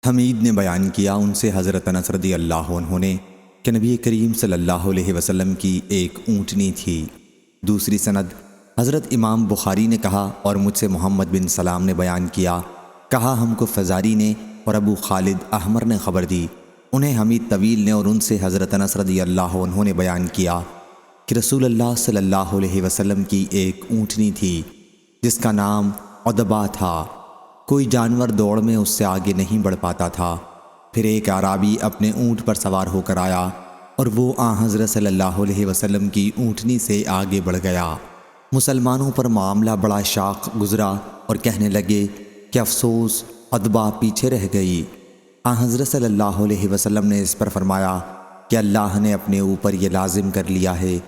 حمید نے بیان کیا ان سے حضرت انس رضی اللہ عنہ نے کہ نبی کریم صلی اللہ علیہ وسلم کی ایک اونٹنی تھی۔ دوسری سند حضرت امام بخاری نے کہا اور مجھ سے محمد بن سلام نے بیان کیا، کہا ہم کو فزاری نے اور ابو خالد احمر نے خبر دی، انہیں حمید طویل نے اور ان سے حضرت انس رضی اللہ عنہ نے بیان کیا کہ رسول اللہ صلی اللہ علیہ وسلم کی ایک اونٹنی تھی جس کا نام عدبہ تھا۔ کوئی جانور دوڑ میں اس سے آگے نہیں بڑھ پاتا تھا۔ پھر ایک اعرابی اپنے اونٹ پر سوار ہو کر آیا اور وہ حضرت صلی اللہ علیہ وسلم کی اونٹنی سے آگے بڑھ گیا۔ مسلمانوں پر معاملہ بڑا شاق گزرا اور کہنے لگے کہ افسوس، عدبہ پیچھے رہ گئی۔ حضرت صلی اللہ علیہ وسلم نے اس پر فرمایا کہ اللہ نے اپنے اوپر یہ لازم کر لیا ہے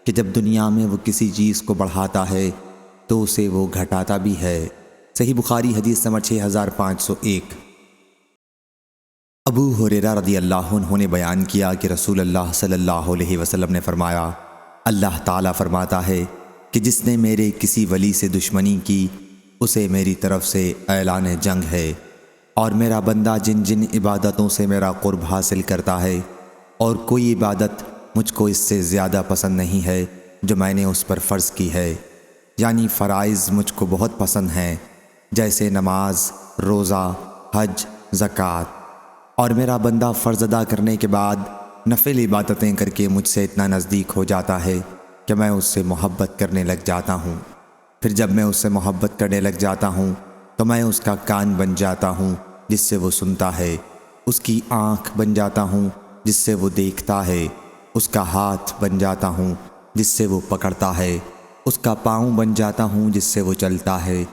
کہ جب دنیا میں وہ کسی چیز کو بڑھاتا ہے تو اسے وہ گھٹاتا بھی ہے۔ صحیح بخاری حدیث نمبر 6501۔ ابو ہریرہ رضی اللہ عنہ نے بیان کیا کہ رسول اللہ صلی اللہ علیہ وسلم نے فرمایا، اللہ تعالیٰ فرماتا ہے کہ جس نے میرے کسی ولی سے دشمنی کی اسے میری طرف سے اعلان جنگ ہے، اور میرا بندہ جن جن عبادتوں سے میرا قرب حاصل کرتا ہے اور کوئی عبادت مجھ کو اس سے زیادہ پسند نہیں ہے جو میں نے اس پر فرض کی ہے، یعنی فرائض مجھ کو بہت پسند ہیں جیسے نماز، روزہ، حج، زکوٰۃ، اور میرا بندہ فرض ادا کرنے کے بعد نفل عبادتیں کر کے مجھ سے اتنا نزدیک ہو جاتا ہے کہ میں اس سے محبت کرنے لگ جاتا ہوں۔ پھر جب میں اس سے محبت کرنے لگ جاتا ہوں تو میں اس کا کان بن جاتا ہوں جس سے وہ سنتا ہے، اس کی آنکھ بن جاتا ہوں جس سے وہ دیکھتا ہے، اس کا ہاتھ بن جاتا ہوں جس سے وہ پکڑتا ہے، اس کا پاؤں بن جاتا ہوں جس سے وہ چلتا ہے،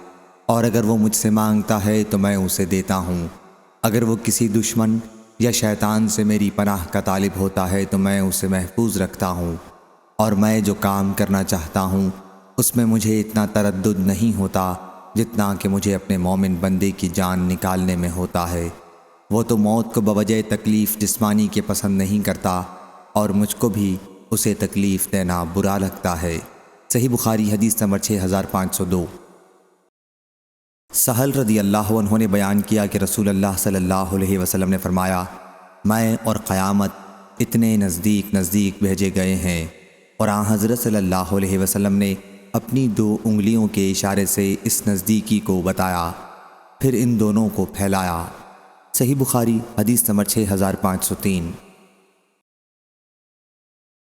اور اگر وہ مجھ سے مانگتا ہے تو میں اسے دیتا ہوں۔ اگر وہ کسی دشمن یا شیطان سے میری پناہ کا طالب ہوتا ہے تو میں اسے محفوظ رکھتا ہوں، اور میں جو کام کرنا چاہتا ہوں اس میں مجھے اتنا تردد نہیں ہوتا جتنا کہ مجھے اپنے مومن بندے کی جان نکالنے میں ہوتا ہے۔ وہ تو موت کو بوجہ تکلیف جسمانی کے پسند نہیں کرتا، اور مجھ کو بھی اسے تکلیف دینا برا لگتا ہے۔ صحیح بخاری حدیث نمبر 6502۔ سہل رضی اللہ عنہ نے بیان کیا کہ رسول اللہ صلی اللہ علیہ وسلم نے فرمایا، میں اور قیامت اتنے نزدیک نزدیک بھیجے گئے ہیں، اور حضرت صلی اللہ علیہ وسلم نے اپنی 2 انگلیوں کے اشارے سے اس نزدیکی کو بتایا، پھر ان دونوں کو پھیلایا۔ صحیح بخاری حدیث نمبر 6503۔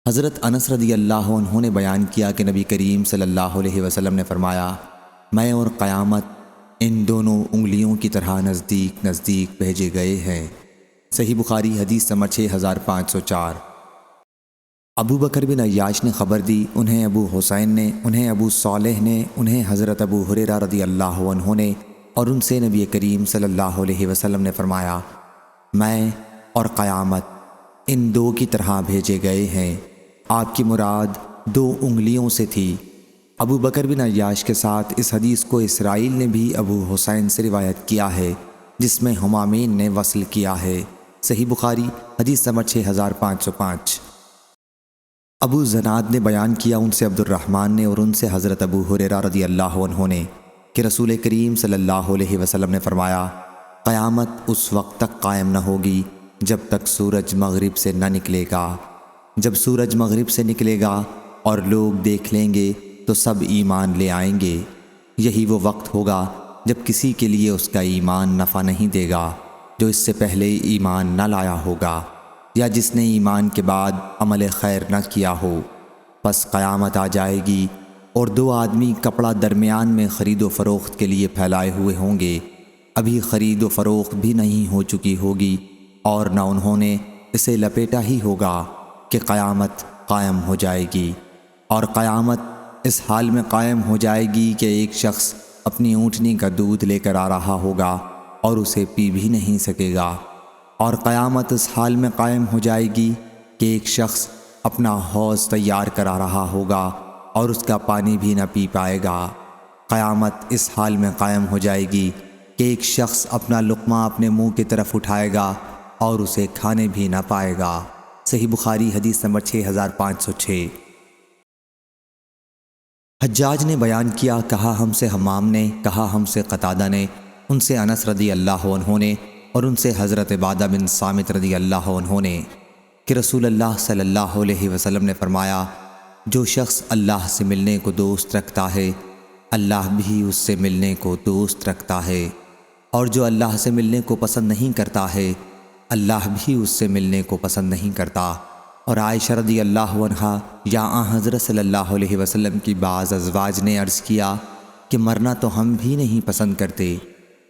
حضرت انس رضی اللہ عنہ نے بیان کیا کہ نبی کریم صلی اللہ علیہ وسلم نے فرمایا، میں اور قیامت ان دونوں انگلیوں کی طرح نزدیک نزدیک بھیجے گئے ہیں۔ صحیح بخاری حدیث نمبر 6504۔ ابو بکر بن عیاش نے خبر دی، انہیں ابو حسین نے، انہیں ابو صالح نے، انہیں حضرت ابو ہریرہ رضی اللہ عنہ نے، اور ان سے نبی کریم صلی اللہ علیہ وسلم نے فرمایا، میں اور قیامت ان 2 کی طرح بھیجے گئے ہیں۔ آپ کی مراد 2 انگلیوں سے تھی۔ ابو بکر بن عیاش کے ساتھ اس حدیث کو اسرائیل نے بھی ابو حسین سے روایت کیا ہے، جس میں حمامین نے وصل کیا ہے۔ صحیح بخاری حدیث نمبر 6505۔ ابو زناد نے بیان کیا ان سے عبد الرحمن نے اور ان سے حضرت ابو ہریرہ رضی اللہ عنہ نے کہ رسول کریم صلی اللہ علیہ وسلم نے فرمایا، قیامت اس وقت تک قائم نہ ہوگی جب تک سورج مغرب سے نہ نکلے گا۔ جب سورج مغرب سے نکلے گا اور لوگ دیکھ لیں گے تو سب ایمان لے آئیں گے۔ یہی وہ وقت ہوگا جب کسی کے لیے اس کا ایمان نفع نہیں دے گا جو اس سے پہلے ایمان نہ لایا ہوگا، یا جس نے ایمان کے بعد عمل خیر نہ کیا ہو۔ پس قیامت آ جائے گی اور 2 آدمی کپڑا درمیان میں خرید و فروخت کے لیے پھیلائے ہوئے ہوں گے، ابھی خرید و فروخت بھی نہیں ہو چکی ہوگی اور نہ انہوں نے اسے لپیٹا ہی ہوگا کہ قیامت قائم ہو جائے گی، اور قیامت اس حال میں قائم ہو جائے گی کہ ایک شخص اپنی اونٹنی کا دودھ لے کر آ رہا ہوگا اور اسے پی بھی نہیں سکے گا، اور قیامت اس حال میں قائم ہو جائے گی کہ ایک شخص اپنا حوض تیار کرا رہا ہوگا اور اس کا پانی بھی نہ پی پائے گا۔ قیامت اس حال میں قائم ہو جائے گی کہ ایک شخص اپنا لقمہ اپنے منہ کی طرف اٹھائے گا اور اسے کھانے بھی نہ پائے گا۔ صحیح بخاری حدیث نمبر 6506۔ حجاج نے بیان کیا، کہا ہم سے حمام نے، کہا ہم سے قتادہ نے، ان سے انس رضی اللہ عنہ نے، اور ان سے حضرت عبادہ بن صامت رضی اللہ عنہ نے کہ رسول اللہ صلی اللہ علیہ وسلم نے فرمایا، جو شخص اللہ سے ملنے کو دوست رکھتا ہے اللہ بھی اس سے ملنے کو دوست رکھتا ہے، اور جو اللہ سے ملنے کو پسند نہیں کرتا ہے اللہ بھی اس سے ملنے کو پسند نہیں کرتا۔ اور عائشہ رضی اللہ عنہا یا حضرت صلی اللہ علیہ وسلم کی بعض ازواج نے عرض کیا کہ مرنا تو ہم بھی نہیں پسند کرتے۔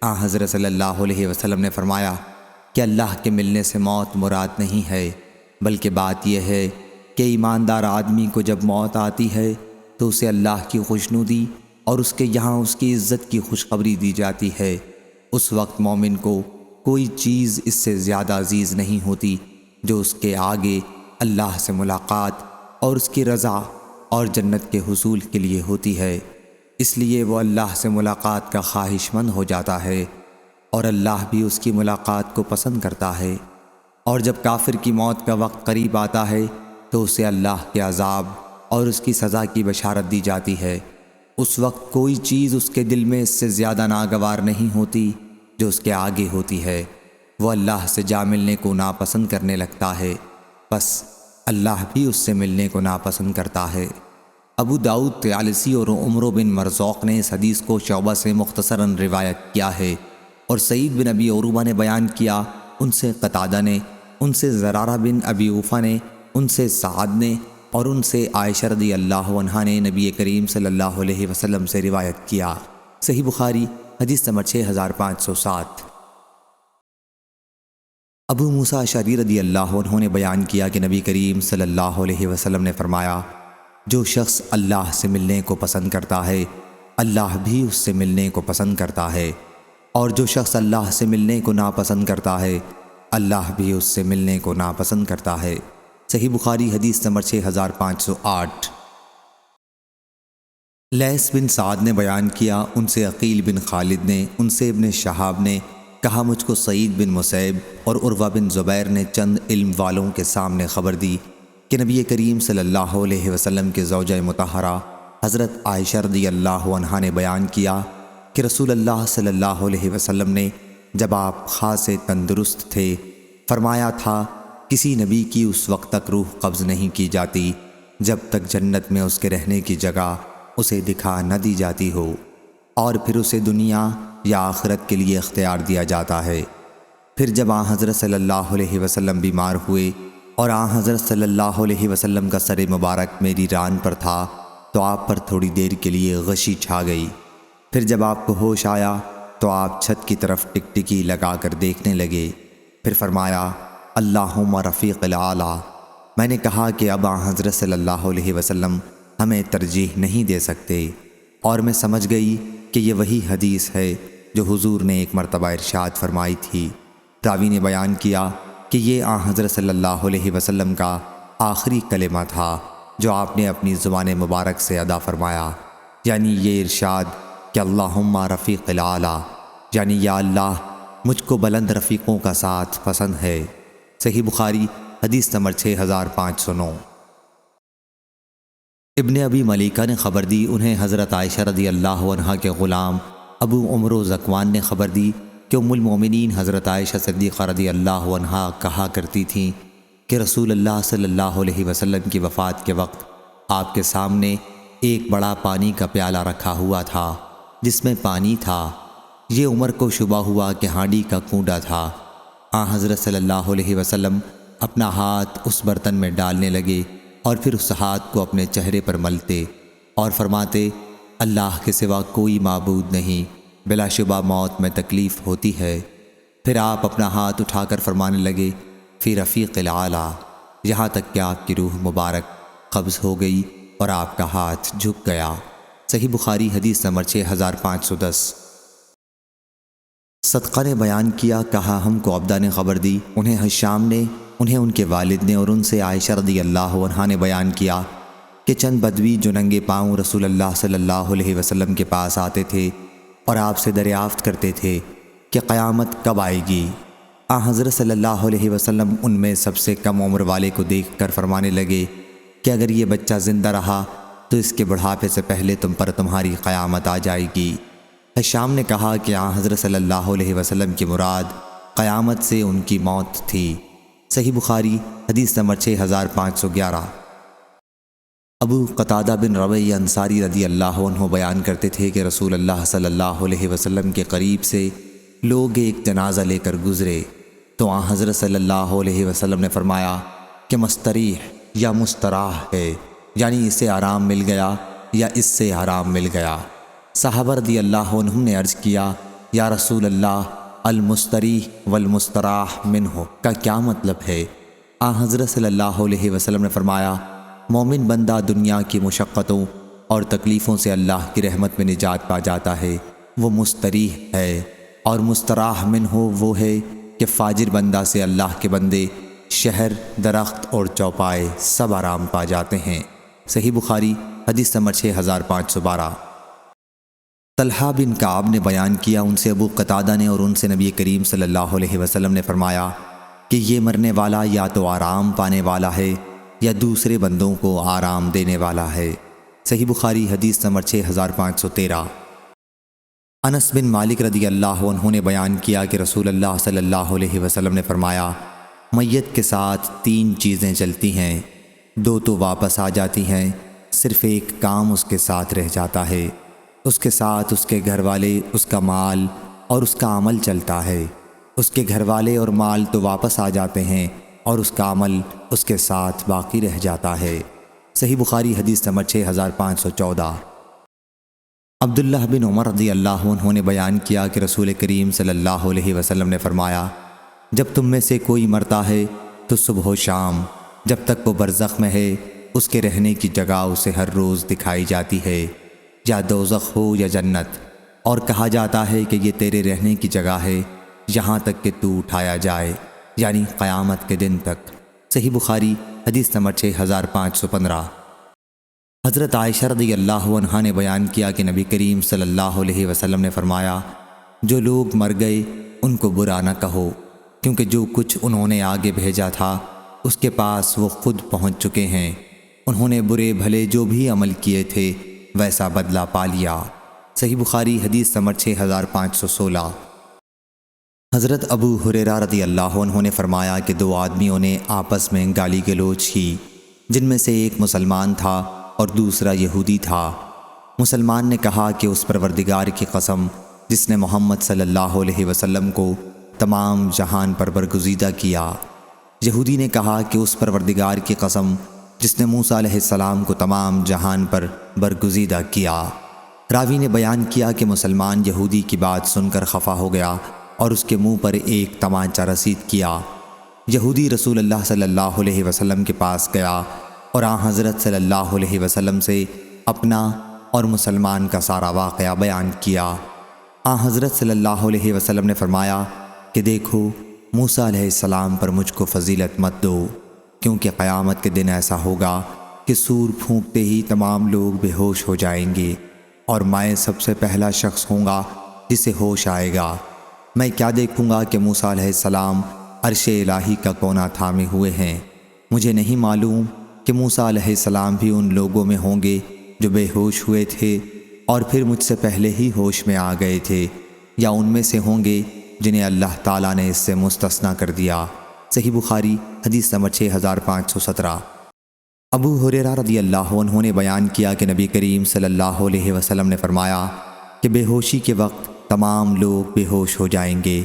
حضرت صلی اللہ علیہ وسلم نے فرمایا کہ اللہ کے ملنے سے موت مراد نہیں ہے، بلکہ بات یہ ہے کہ ایماندار آدمی کو جب موت آتی ہے تو اسے اللہ کی خوشنودی اور اس کے یہاں اس کی عزت کی خوشخبری دی جاتی ہے۔ اس وقت مومن کو کوئی چیز اس سے زیادہ عزیز نہیں ہوتی جو اس کے آگے اللہ سے ملاقات اور اس کی رضا اور جنت کے حصول کے لیے ہوتی ہے۔ اس لیے وہ اللہ سے ملاقات کا خواہش مند ہو جاتا ہے اور اللہ بھی اس کی ملاقات کو پسند کرتا ہے۔ اور جب کافر کی موت کا وقت قریب آتا ہے تو اسے اللہ کے عذاب اور اس کی سزا کی بشارت دی جاتی ہے۔ اس وقت کوئی چیز اس کے دل میں اس سے زیادہ ناگوار نہیں ہوتی جو اس کے آگے ہوتی ہے۔ وہ اللہ سے جا ملنے کو ناپسند کرنے لگتا ہے، بس اللہ بھی اس سے ملنے کو ناپسند کرتا ہے۔ ابو داؤد طیالسی اور عمرو بن مرزوق نے اس حدیث کو شعبہ سے مختصراً روایت کیا ہے، اور سعید بن ابی عروبہ نے بیان کیا، ان سے قتادہ نے، ان سے زرارہ بن ابی اوفا نے، ان سے سعد نے، اور ان سے عائشہ رضی اللہ عنہا نے نبی کریم صلی اللہ علیہ وسلم سے روایت کیا۔ صحیح بخاری حدیث نمبر 6507۔ ابو موسیٰ اشعری رضی اللہ عنہ نے بیان کیا کہ نبی کریم صلی اللہ علیہ وسلم نے فرمایا، جو شخص اللہ سے ملنے کو پسند کرتا ہے اللہ بھی اس سے ملنے کو پسند کرتا ہے، اور جو شخص اللہ سے ملنے کو ناپسند کرتا ہے اللہ بھی اس سے ملنے کو ناپسند کرتا ہے۔ صحیح بخاری حدیث نمبر 6508۔ لیث بن سعد نے بیان کیا، ان سے عقیل بن خالد نے، ان سے ابن شہاب نے کہا، مجھ کو سعید بن مسیب اور عروہ بن زبیر نے چند علم والوں کے سامنے خبر دی کہ نبی کریم صلی اللہ علیہ وسلم کے زوجہ مطہرہ حضرت عائشہ رضی اللہ عنہا نے بیان کیا کہ رسول اللہ صلی اللہ علیہ وسلم نے جب آپ خاصے تندرست تھے فرمایا تھا، کسی نبی کی اس وقت تک روح قبض نہیں کی جاتی جب تک جنت میں اس کے رہنے کی جگہ اسے دکھا نہ دی جاتی ہو، اور پھر اسے دنیا یا آخرت کے لیے اختیار دیا جاتا ہے۔ پھر جب حضرت صلی اللہ علیہ وسلم بیمار ہوئے اور حضرت صلی اللہ علیہ وسلم کا سر مبارک میری ران پر تھا تو آپ پر تھوڑی دیر کے لیے غشی چھا گئی۔ پھر جب آپ کو ہوش آیا تو آپ چھت کی طرف ٹکٹکی لگا کر دیکھنے لگے۔ پھر فرمایا، اللہم رفیق الاعلیٰ۔ میں نے کہا کہ اب حضرت صلی اللہ علیہ وسلم ہمیں ترجیح نہیں دے سکتے، اور میں سمجھ گئی کہ یہ وہی حدیث ہے جو حضور نے ایک مرتبہ ارشاد فرمائی تھی۔ راوی نے بیان کیا کہ یہ حضرت صلی اللہ علیہ وسلم کا آخری کلمہ تھا جو آپ نے اپنی زبان مبارک سے ادا فرمایا، یعنی یہ ارشاد کہ اللہم رفیق الاعلیٰ، یعنی یا اللہ مجھ کو بلند رفیقوں کا ساتھ پسند ہے۔ صحیح بخاری حدیث نمبر 6509۔ ابن ابی ملیکہ نے خبر دی، انہیں حضرت عائشہ رضی اللہ عنہا کے غلام ابو عمرو زکوان نے خبر دی کہ ام المومنین حضرت عائشہ صدیقہ رضی اللہ عنہا کہا کرتی تھیں کہ رسول اللہ صلی اللہ علیہ وسلم کی وفات کے وقت آپ کے سامنے ایک بڑا پانی کا پیالہ رکھا ہوا تھا جس میں پانی تھا۔ یہ عمر کو شبہ ہوا کہ ہانڈی کا کنڈا تھا۔ حضرت صلی اللہ علیہ وسلم اپنا ہاتھ اس برتن میں ڈالنے لگے اور پھر اس ہاتھ کو اپنے چہرے پر ملتے اور فرماتے، اللہ کے سوا کوئی معبود نہیں، بلا شبہ موت میں تکلیف ہوتی ہے۔ پھر آپ اپنا ہاتھ اٹھا کر فرمانے لگے، فی رفیق الاعلیٰ، یہاں تک کہ آپ کی روح مبارک قبض ہو گئی اور آپ کا ہاتھ جھک گیا۔ صحیح بخاری حدیث نمبر 6510۔ صدقہ نے بیان کیا، کہا ہم کو عبدہ نے خبر دی، انہیں حشام نے، انہیں ان کے والد نے، اور ان سے عائشہ رضی اللہ عنہا نے بیان کیا کہ چند بدوی جو ننگے پاؤں رسول اللہ صلی اللہ علیہ وسلم کے پاس آتے تھے اور آپ سے دریافت کرتے تھے کہ قیامت کب آئے گی۔ حضرت صلی اللہ علیہ وسلم ان میں سب سے کم عمر والے کو دیکھ کر فرمانے لگے کہ اگر یہ بچہ زندہ رہا تو اس کے بڑھاپے سے پہلے تم پر تمہاری قیامت آ جائے گی۔ حشام نے کہا کہ حضرت صلی اللہ علیہ وسلم کی مراد قیامت سے ان کی موت تھی۔ صحیح بخاری حدیث نمبر 6511۔ ابو قتادہ بن ربیع انصاری رضی اللہ عنہ بیان کرتے تھے کہ رسول اللہ صلی اللہ علیہ وسلم کے قریب سے لوگ ایک جنازہ لے کر گزرے تو آن حضرت صلی اللہ علیہ وسلم نے فرمایا کہ مستریح یا مستراح ہے، یعنی اسے آرام مل گیا یا اس سے آرام مل گیا۔ صحابہ رضی اللہ عنہم نے عرض کیا یا رسول اللہ، المستریح والمستراح منہ کا کیا مطلب ہے؟ آن حضرت صلی اللہ علیہ وسلم نے فرمایا مومن بندہ دنیا کی مشقتوں اور تکلیفوں سے اللہ کی رحمت میں نجات پا جاتا ہے، وہ مستریح ہے، اور مستراح منہ وہ ہے کہ فاجر بندہ سے اللہ کے بندے شہر، درخت اور چوپائے سب آرام پا جاتے ہیں۔ صحیح بخاری حدیث نمبر 6512۔ طلحہ بن کعب نے بیان کیا، ان سے ابو قتادہ نے اور ان سے نبی کریم صلی اللہ علیہ وسلم نے فرمایا کہ یہ مرنے والا یا تو آرام پانے والا ہے یا دوسرے بندوں کو آرام دینے والا ہے۔ صحیح بخاری حدیث نمبر 6513۔ انس بن مالک رضی اللہ عنہ نے بیان کیا کہ رسول اللہ صلی اللہ علیہ وسلم نے فرمایا میت کے ساتھ 3 چیزیں چلتی ہیں، 2 تو واپس آ جاتی ہیں، صرف ایک کام اس کے ساتھ رہ جاتا ہے، اس کے ساتھ اس کے گھر والے، اس کا مال اور اس کا عمل چلتا ہے۔ اس کے گھر والے اور مال تو واپس آ جاتے ہیں اور اس کا عمل اس کے ساتھ باقی رہ جاتا ہے۔ صحیح بخاری حدیث نمبر 6514۔ عبداللہ بن عمر رضی اللہ عنہ نے بیان کیا کہ رسول کریم صلی اللہ علیہ وسلم نے فرمایا جب تم میں سے کوئی مرتا ہے تو صبح و شام جب تک وہ برزخ میں ہے اس کے رہنے کی جگہ اسے ہر روز دکھائی جاتی ہے، یا دوزخ ہو یا جنت، اور کہا جاتا ہے کہ یہ تیرے رہنے کی جگہ ہے یہاں تک کہ تو اٹھایا جائے، یعنی قیامت کے دن تک۔ صحیح بخاری حدیث نمبر 6515۔ حضرت عائشہ رضی اللہ عنہا نے بیان کیا کہ نبی کریم صلی اللہ علیہ وسلم نے فرمایا جو لوگ مر گئے ان کو برا نہ کہو، کیونکہ جو کچھ انہوں نے آگے بھیجا تھا اس کے پاس وہ خود پہنچ چکے ہیں، انہوں نے برے بھلے جو بھی عمل کیے تھے ویسا بدلہ پا لیا۔ صحیح بخاری حدیث نمبر 6516۔ حضرت ابو ہریرہ رضی اللہ عنہ نے فرمایا کہ 2 آدمیوں نے آپس میں گالی گلوچ کی، جن میں سے ایک مسلمان تھا اور دوسرا یہودی تھا۔ مسلمان نے کہا کہ اس پروردگار کی قسم جس نے محمد صلی اللہ علیہ وسلم کو تمام جہان پر برگزیدہ کیا۔ یہودی نے کہا کہ اس پروردگار کی قسم جس نے موسیٰ علیہ السلام کو تمام جہان پر برگزیدہ کیا۔ راوی نے بیان کیا کہ مسلمان یہودی کی بات سن کر خفا ہو گیا اور اس کے منہ پر ایک تمانچہ رسید کیا۔ یہودی رسول اللہ صلی اللہ علیہ وسلم کے پاس گیا اور آن حضرت صلی اللہ علیہ وسلم سے اپنا اور مسلمان کا سارا واقعہ بیان کیا۔ آن حضرت صلی اللہ علیہ وسلم نے فرمایا کہ دیکھو موسیٰ علیہ السلام پر مجھ کو فضیلت مت دو، کیونکہ قیامت کے دن ایسا ہوگا کہ سور پھونکتے ہی تمام لوگ بے ہوش ہو جائیں گے اور میں سب سے پہلا شخص ہوں گا جسے ہوش آئے گا۔ میں کیا دیکھوں گا کہ موسیٰ علیہ السلام عرش الہی کا کونا تھامے ہوئے ہیں۔ مجھے نہیں معلوم کہ موسیٰ علیہ السلام بھی ان لوگوں میں ہوں گے جو بے ہوش ہوئے تھے اور پھر مجھ سے پہلے ہی ہوش میں آ گئے تھے، یا ان میں سے ہوں گے جنہیں اللہ تعالیٰ نے اس سے مستثنیٰ کر دیا۔ صحیح بخاری حدیث نمبر 6517۔ ابو ہریرہ رضی اللہ عنہ نے بیان کیا کہ نبی کریم صلی اللہ علیہ وسلم نے فرمایا کہ بے ہوشی کے وقت تمام لوگ بے ہوش ہو جائیں گے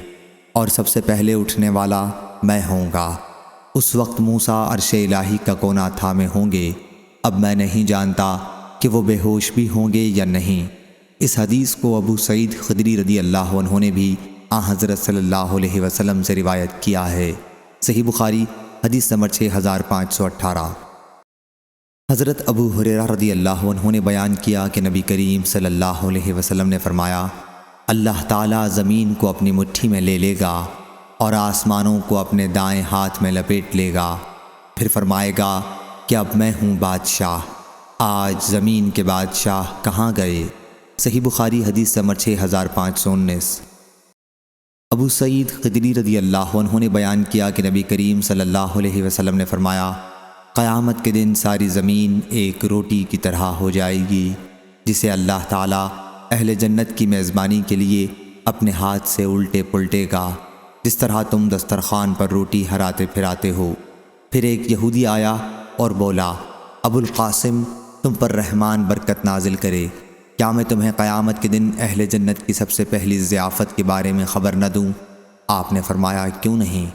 اور سب سے پہلے اٹھنے والا میں ہوں گا۔ اس وقت موسیٰ عرش الہی کا کونا تھامے ہوں گے۔ اب میں نہیں جانتا کہ وہ بے ہوش بھی ہوں گے یا نہیں۔ اس حدیث کو ابو سعید خدری رضی اللہ عنہ نے بھی آن حضرت صلی اللہ علیہ وسلم سے روایت کیا ہے۔ صحیح بخاری حدیث نمبر 6518۔ حضرت ابو ہریرہ رضی اللہ عنہ نے بیان کیا کہ نبی کریم صلی اللہ علیہ وسلم نے فرمایا اللہ تعالیٰ زمین کو اپنی مٹھی میں لے لے گا اور آسمانوں کو اپنے دائیں ہاتھ میں لپیٹ لے گا، پھر فرمائے گا کہ اب میں ہوں بادشاہ، آج زمین کے بادشاہ کہاں گئے؟ صحیح بخاری حدیث نمبر 6519۔ ابو سعید خدری رضی اللہ عنہ نے بیان کیا کہ نبی کریم صلی اللہ علیہ وسلم نے فرمایا قیامت کے دن ساری زمین ایک روٹی کی طرح ہو جائے گی جسے اللہ تعالیٰ اہل جنت کی میزبانی کے لیے اپنے ہاتھ سے الٹے پلٹے گا، جس طرح تم دسترخوان پر روٹی ہراتے پھراتے ہو۔ پھر ایک یہودی آیا اور بولا، ابو القاسم، تم پر رحمان برکت نازل کرے، کیا میں تمہیں قیامت کے دن اہل جنت کی سب سے پہلی ضیافت کے بارے میں خبر نہ دوں؟ آپ نے فرمایا، کیوں نہیں؟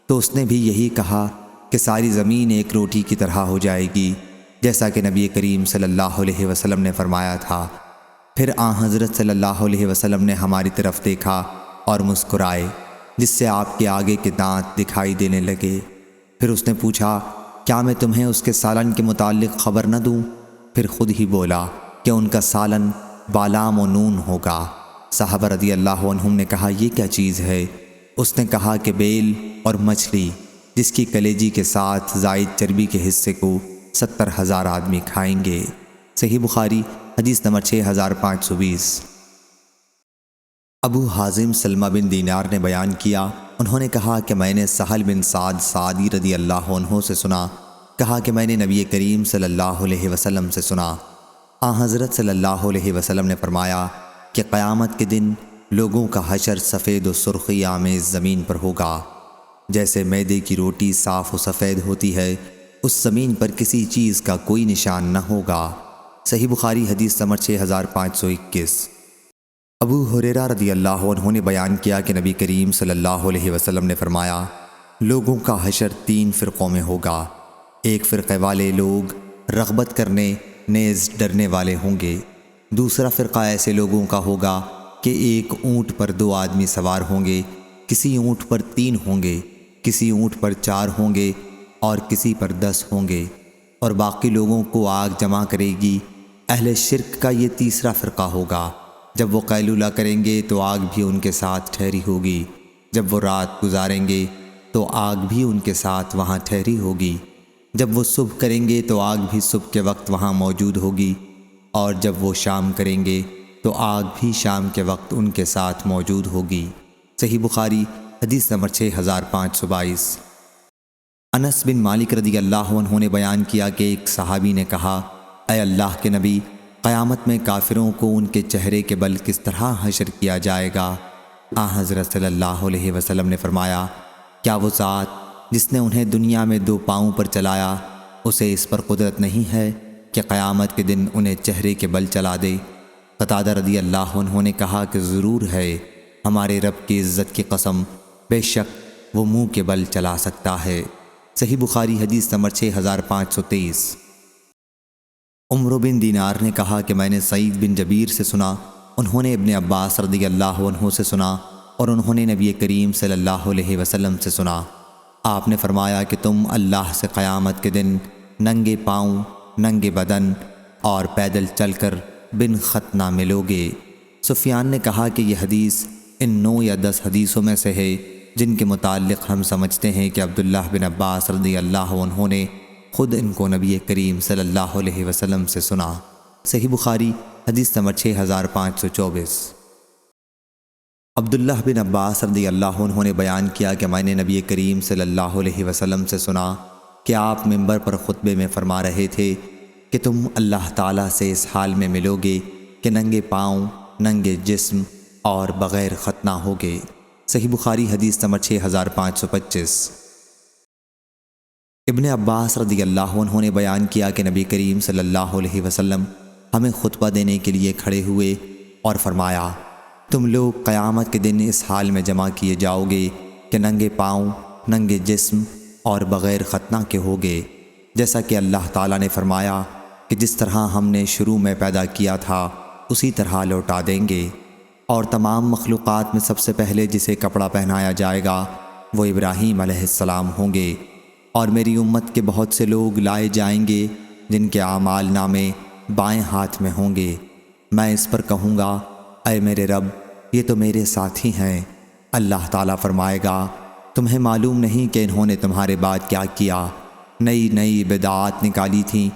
تو اس نے بھی یہی کہا کہ ساری زمین ایک روٹی کی طرح ہو جائے گی، جیسا کہ نبی کریم صلی اللہ علیہ وسلم نے فرمایا تھا۔ پھر حضرت صلی اللہ علیہ وسلم نے ہماری طرف دیکھا اور مسکرائے، جس سے آپ کے آگے کے دانت دکھائی دینے لگے۔ پھر اس نے پوچھا، کیا میں تمہیں اس کے سالن کے متعلق خبر نہ دوں؟ پھر خود ہی بولا کہ ان کا سالن بالام و نون ہوگا۔ صحابہ رضی اللہ عنہم نے کہا، یہ کیا چیز ہے؟ اس نے کہا کہ بیل اور مچھلی، جس کی کلیجی کے ساتھ زائد چربی کے حصے کو 70,000 آدمی کھائیں گے۔ صحیح بخاری حدیث نمبر 6520۔ ابو حازم سلمہ بن دینار نے بیان کیا، انہوں نے کہا کہ میں نے سہل بن سعد سعدی رضی اللہ عنہ سے سنا، کہا کہ میں نے نبی کریم صلی اللہ علیہ وسلم سے سنا، حضرت صلی اللہ علیہ وسلم نے فرمایا کہ قیامت کے دن لوگوں کا حشر سفید و سرخی آمیز زمین پر ہوگا، جیسے میدے کی روٹی صاف و سفید ہوتی ہے، اس زمین پر کسی چیز کا کوئی نشان نہ ہوگا۔ صحیح بخاری حدیث نمبر 6521۔ ابو ہریرہ رضی اللہ عنہ نے بیان کیا کہ نبی کریم صلی اللہ علیہ وسلم نے فرمایا، لوگوں کا حشر 3 فرقوں میں ہوگا۔ ایک فرقے والے لوگ رغبت کرنے نیز ڈرنے والے ہوں گے۔ دوسرا فرقہ ایسے لوگوں کا ہوگا کہ ایک اونٹ پر 2 آدمی سوار ہوں گے، کسی اونٹ پر 3 ہوں گے، کسی اونٹ پر 4 ہوں گے اور کسی پر 10 ہوں گے، اور باقی لوگوں کو آگ جمع کرے گی۔ اہل شرک کا یہ تیسرا فرقہ ہوگا، جب وہ قیلولہ کریں گے تو آگ بھی ان کے ساتھ ٹھہری ہوگی، جب وہ رات گزاریں گے تو آگ بھی ان کے ساتھ وہاں ٹھہری ہوگی، جب وہ صبح کریں گے تو آگ بھی صبح کے وقت وہاں موجود ہوگی، اور جب وہ شام کریں گے تو آگ بھی شام کے وقت ان کے ساتھ موجود ہوگی۔ صحیح بخاری حدیث نمبر 6522۔ انس بن مالک رضی اللہ عنہ نے بیان کیا کہ ایک صحابی نے کہا، اے اللہ کے نبی، قیامت میں کافروں کو ان کے چہرے کے بل کس طرح حشر کیا جائے گا؟ حضرت صلی اللہ علیہ وسلم نے فرمایا، کیا وہ ذات جس نے انہیں دنیا میں 2 پاؤں پر چلایا، اسے اس پر قدرت نہیں ہے کہ قیامت کے دن انہیں چہرے کے بل چلا دے؟ قتادہ رضی اللہ عنہ نے کہا کہ ضرور ہے، ہمارے رب کی عزت کی قسم، بے شک وہ منہ کے بل چلا سکتا ہے۔ صحیح بخاری حدیث نمبر 6523۔ عمر بن دینار نے کہا کہ میں نے سعید بن جبیر سے سنا، انہوں نے ابن عباس رضی اللہ عنہ سے سنا، اور انہوں نے نبی کریم صلی اللہ علیہ وسلم سے سنا۔ آپ نے فرمایا کہ تم اللہ سے قیامت کے دن ننگے پاؤں، ننگے بدن اور پیدل چل کر بن ختنہ ملو گے۔ سفیان نے کہا کہ یہ حدیث ان 9 یا 10 حدیثوں میں سے ہے جن کے متعلق ہم سمجھتے ہیں کہ عبداللہ بن عباس رضی اللہ عنہ نے خود ان کو نبی کریم صلی اللہ علیہ وسلم سے سنا۔ صحیح بخاری حدیث نمبر 6524۔ عبداللہ بن عباس رضی اللہ عنہ نے بیان کیا کہ میں نے نبی کریم صلی اللہ علیہ وسلم سے سنا کہ آپ منبر پر خطبے میں فرما رہے تھے کہ تم اللہ تعالیٰ سے اس حال میں ملو گے کہ ننگے پاؤں، ننگے جسم اور بغیر ختنہ ہوگے۔ صحیح بخاری حدیث نمبر 6525۔ ابن عباس رضی اللہ عنہ نے بیان کیا کہ نبی کریم صلی اللہ علیہ وسلم ہمیں خطبہ دینے کے لیے کھڑے ہوئے اور فرمایا، تم لوگ قیامت کے دن اس حال میں جمع کیے جاؤ گے کہ ننگے پاؤں، ننگے جسم اور بغیر ختنہ کے ہوگے، جیسا کہ اللہ تعالیٰ نے فرمایا کہ جس طرح ہم نے شروع میں پیدا کیا تھا اسی طرح لوٹا دیں گے۔ اور تمام مخلوقات میں سب سے پہلے جسے کپڑا پہنایا جائے گا وہ ابراہیم علیہ السلام ہوں گے، اور میری امت کے بہت سے لوگ لائے جائیں گے جن کے اعمال نامے بائیں ہاتھ میں ہوں گے۔ میں اس پر کہوں گا، اے میرے رب، یہ تو میرے ساتھی ہیں۔ اللہ تعالیٰ فرمائے گا، تمہیں معلوم نہیں کہ انہوں نے تمہارے بعد کیا کیا، نئی نئی بدعات نکالی تھیں۔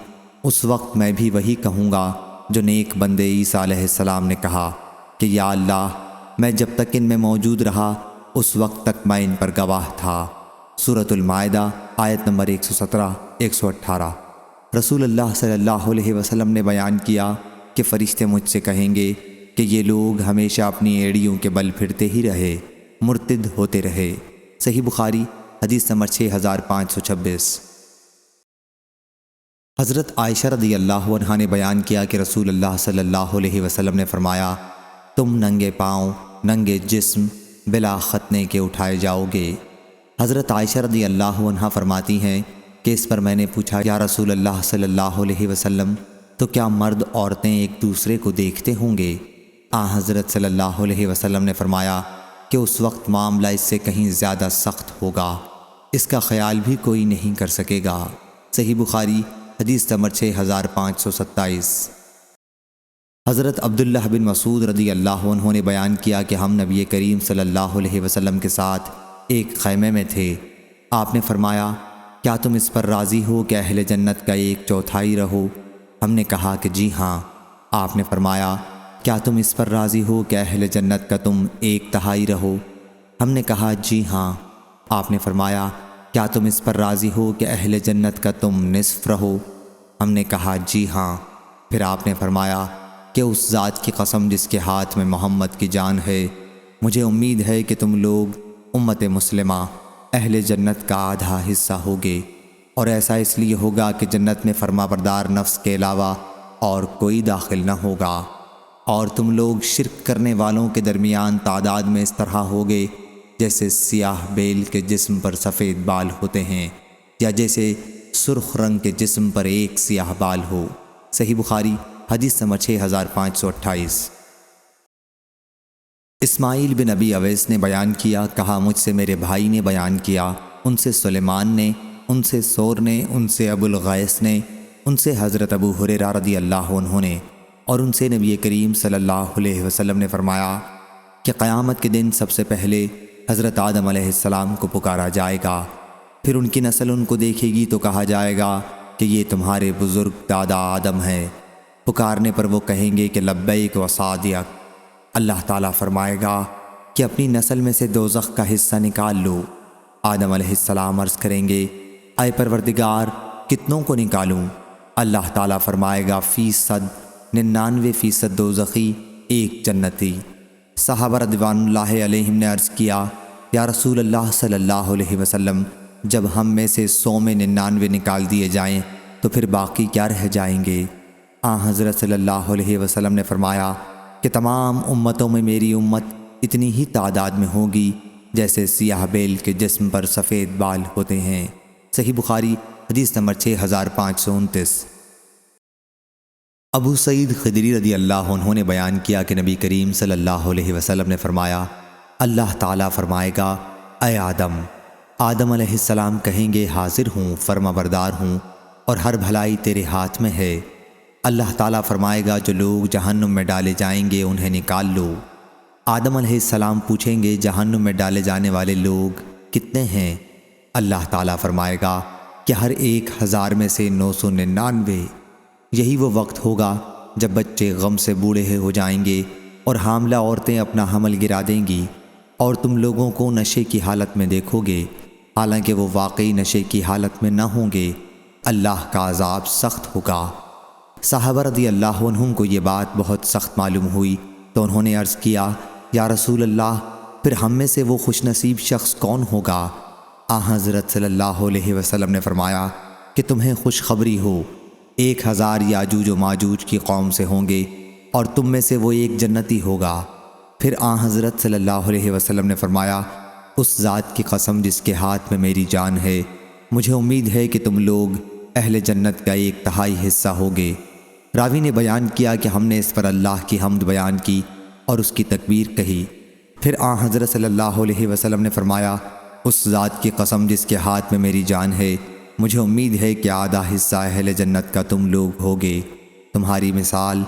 اس وقت میں بھی وہی کہوں گا جو نیک بندے عیسیٰ علیہ السلام نے کہا کہ یا اللہ، میں جب تک ان میں موجود رہا اس وقت تک میں ان پر گواہ تھا۔ سورۃ المائدہ آیت نمبر 117-118۔ رسول اللہ صلی اللہ علیہ وسلم نے بیان کیا کہ فرشتے مجھ سے کہیں گے کہ یہ لوگ ہمیشہ اپنی ایڑیوں کے بل پھرتے ہی رہے، مرتد ہوتے رہے۔ صحیح بخاری حدیث نمبر 6526۔ حضرت عائشہ رضی اللہ عنہا نے بیان کیا کہ رسول اللہ صلی اللہ علیہ وسلم نے فرمایا، تم ننگے پاؤں ننگے جسم بلا ختنے کے اٹھائے جاؤ گے۔ حضرت عائشہ رضی اللہ عنہا فرماتی ہیں کہ اس پر میں نے پوچھا، یا رسول اللہ صلی اللہ علیہ وسلم، تو کیا مرد عورتیں ایک دوسرے کو دیکھتے ہوں گے؟ حضرت صلی اللہ علیہ وسلم نے فرمایا کہ اس وقت معاملہ اس سے کہیں زیادہ سخت ہوگا، اس کا خیال بھی کوئی نہیں کر سکے گا۔ صحیح بخاری حدیث نمبر 6527۔ حضرت عبداللہ بن مسعود رضی اللہ عنہ نے بیان کیا کہ ہم نبی کریم صلی اللہ علیہ وسلم کے ساتھ ایک خیمے میں تھے۔ آپ نے فرمایا، کیا تم اس پر راضی ہو کہ اہل جنت کا 1/4 رہو؟ ہم نے کہا کہ جی ہاں۔ آپ نے فرمایا، کیا تم اس پر راضی ہو کہ اہل جنت کا تم 1/3 رہو؟ ہم نے کہا جی ہاں۔ آپ نے فرمایا، کیا تم اس پر راضی ہو کہ اہل جنت کا تم نصف رہو؟ ہم نے کہا جی ہاں۔ پھر آپ نے فرمایا کہ اس ذات کی قسم جس کے ہاتھ میں محمد کی جان ہے، مجھے امید ہے کہ تم لوگ امت مسلمہ اہل جنت کا آدھا حصہ ہوگے، اور ایسا اس لیے ہوگا کہ جنت میں فرما بردار نفس کے علاوہ اور کوئی داخل نہ ہوگا، اور تم لوگ شرک کرنے والوں کے درمیان تعداد میں اس طرح ہوگے جیسے سیاہ بیل کے جسم پر سفید بال ہوتے ہیں، یا جیسے سرخ رنگ کے جسم پر ایک سیاہ بال ہو۔ صحیح بخاری حدیث نمبر 6528۔ اسماعیل بن ابی اویس نے بیان کیا، کہا مجھ سے میرے بھائی نے بیان کیا، ان سے سلیمان نے، ان سے سور نے، ان سے ابو الغیث نے، ان سے حضرت ابو ہریرہ رضی اللہ عنہ نے، اور ان سے نبی کریم صلی اللہ علیہ وسلم نے فرمایا کہ قیامت کے دن سب سے پہلے حضرت آدم علیہ السلام کو پکارا جائے گا، پھر ان کی نسل ان کو دیکھے گی تو کہا جائے گا کہ یہ تمہارے بزرگ دادا آدم ہیں۔ پکارنے پر وہ کہیں گے کہ لبیک و صادق۔ اللہ تعالیٰ فرمائے گا کہ اپنی نسل میں سے دوزخ کا حصہ نکال لو۔ آدم علیہ السلام عرض کریں گے، اے پروردگار کتنوں کو نکالوں؟ اللہ تعالیٰ فرمائے گا 99% دوزخی، 1 جنتی۔ صحابہ رضوان اللہ علیہم نے عرض کیا، یا رسول اللہ صلی اللہ علیہ وسلم، جب ہم میں سے 100 میں 99 نکال دیے جائیں تو پھر باقی کیا رہ جائیں گے؟ حضرت صلی اللہ علیہ وسلم نے فرمایا کہ تمام امتوں میں میری امت اتنی ہی تعداد میں ہوگی جیسے سیاہ بیل کے جسم پر سفید بال ہوتے ہیں۔ صحیح بخاری حدیث نمبر 6529۔ ابو سعید خدری رضی اللہ عنہ نے بیان کیا کہ نبی کریم صلی اللہ علیہ وسلم نے فرمایا، اللہ تعالیٰ فرمائے گا، اے آدم۔ آدم علیہ السلام کہیں گے، حاضر ہوں، فرما بردار ہوں، اور ہر بھلائی تیرے ہاتھ میں ہے۔ اللہ تعالیٰ فرمائے گا، جو لوگ جہنم میں ڈالے جائیں گے انہیں نکال لو۔ آدم علیہ السلام پوچھیں گے، جہنم میں ڈالے جانے والے لوگ کتنے ہیں؟ اللہ تعالیٰ فرمائے گا کہ ہر 1000 میں سے 999۔ یہی وہ وقت ہوگا جب بچے غم سے بوڑھے ہو جائیں گے اور حاملہ عورتیں اپنا حمل گرا دیں گی، اور تم لوگوں کو نشے کی حالت میں دیکھو گے، حالانکہ وہ واقعی نشے کی حالت میں نہ ہوں گے۔ اللہ کا عذاب سخت ہوگا۔ صحابہ رضی اللہ عنہم کو یہ بات بہت سخت معلوم ہوئی تو انہوں نے عرض کیا، یا رسول اللہ، پھر ہم میں سے وہ خوش نصیب شخص کون ہوگا؟ حضرت صلی اللہ علیہ وسلم نے فرمایا کہ تمہیں خوشخبری ہو، 1000 یاجوج و ماجوج کی قوم سے ہوں گے، اور تم میں سے وہ 1 جنتی ہوگا۔ پھر حضرت صلی اللہ علیہ وسلم نے فرمایا، اس ذات کی قسم جس کے ہاتھ میں میری جان ہے، مجھے امید ہے کہ تم لوگ اہل جنت کا 1/3 حصہ ہوگے۔ راوی نے بیان کیا کہ ہم نے اس پر اللہ کی حمد بیان کی اور اس کی تکبیر کہی۔ پھر حضرت صلی اللہ علیہ وسلم نے فرمایا، اس ذات کی قسم جس کے ہاتھ میں میری جان ہے، مجھے امید ہے کہ آدھا حصہ اہل جنت کا تم لوگ ہوگے۔ تمہاری مثال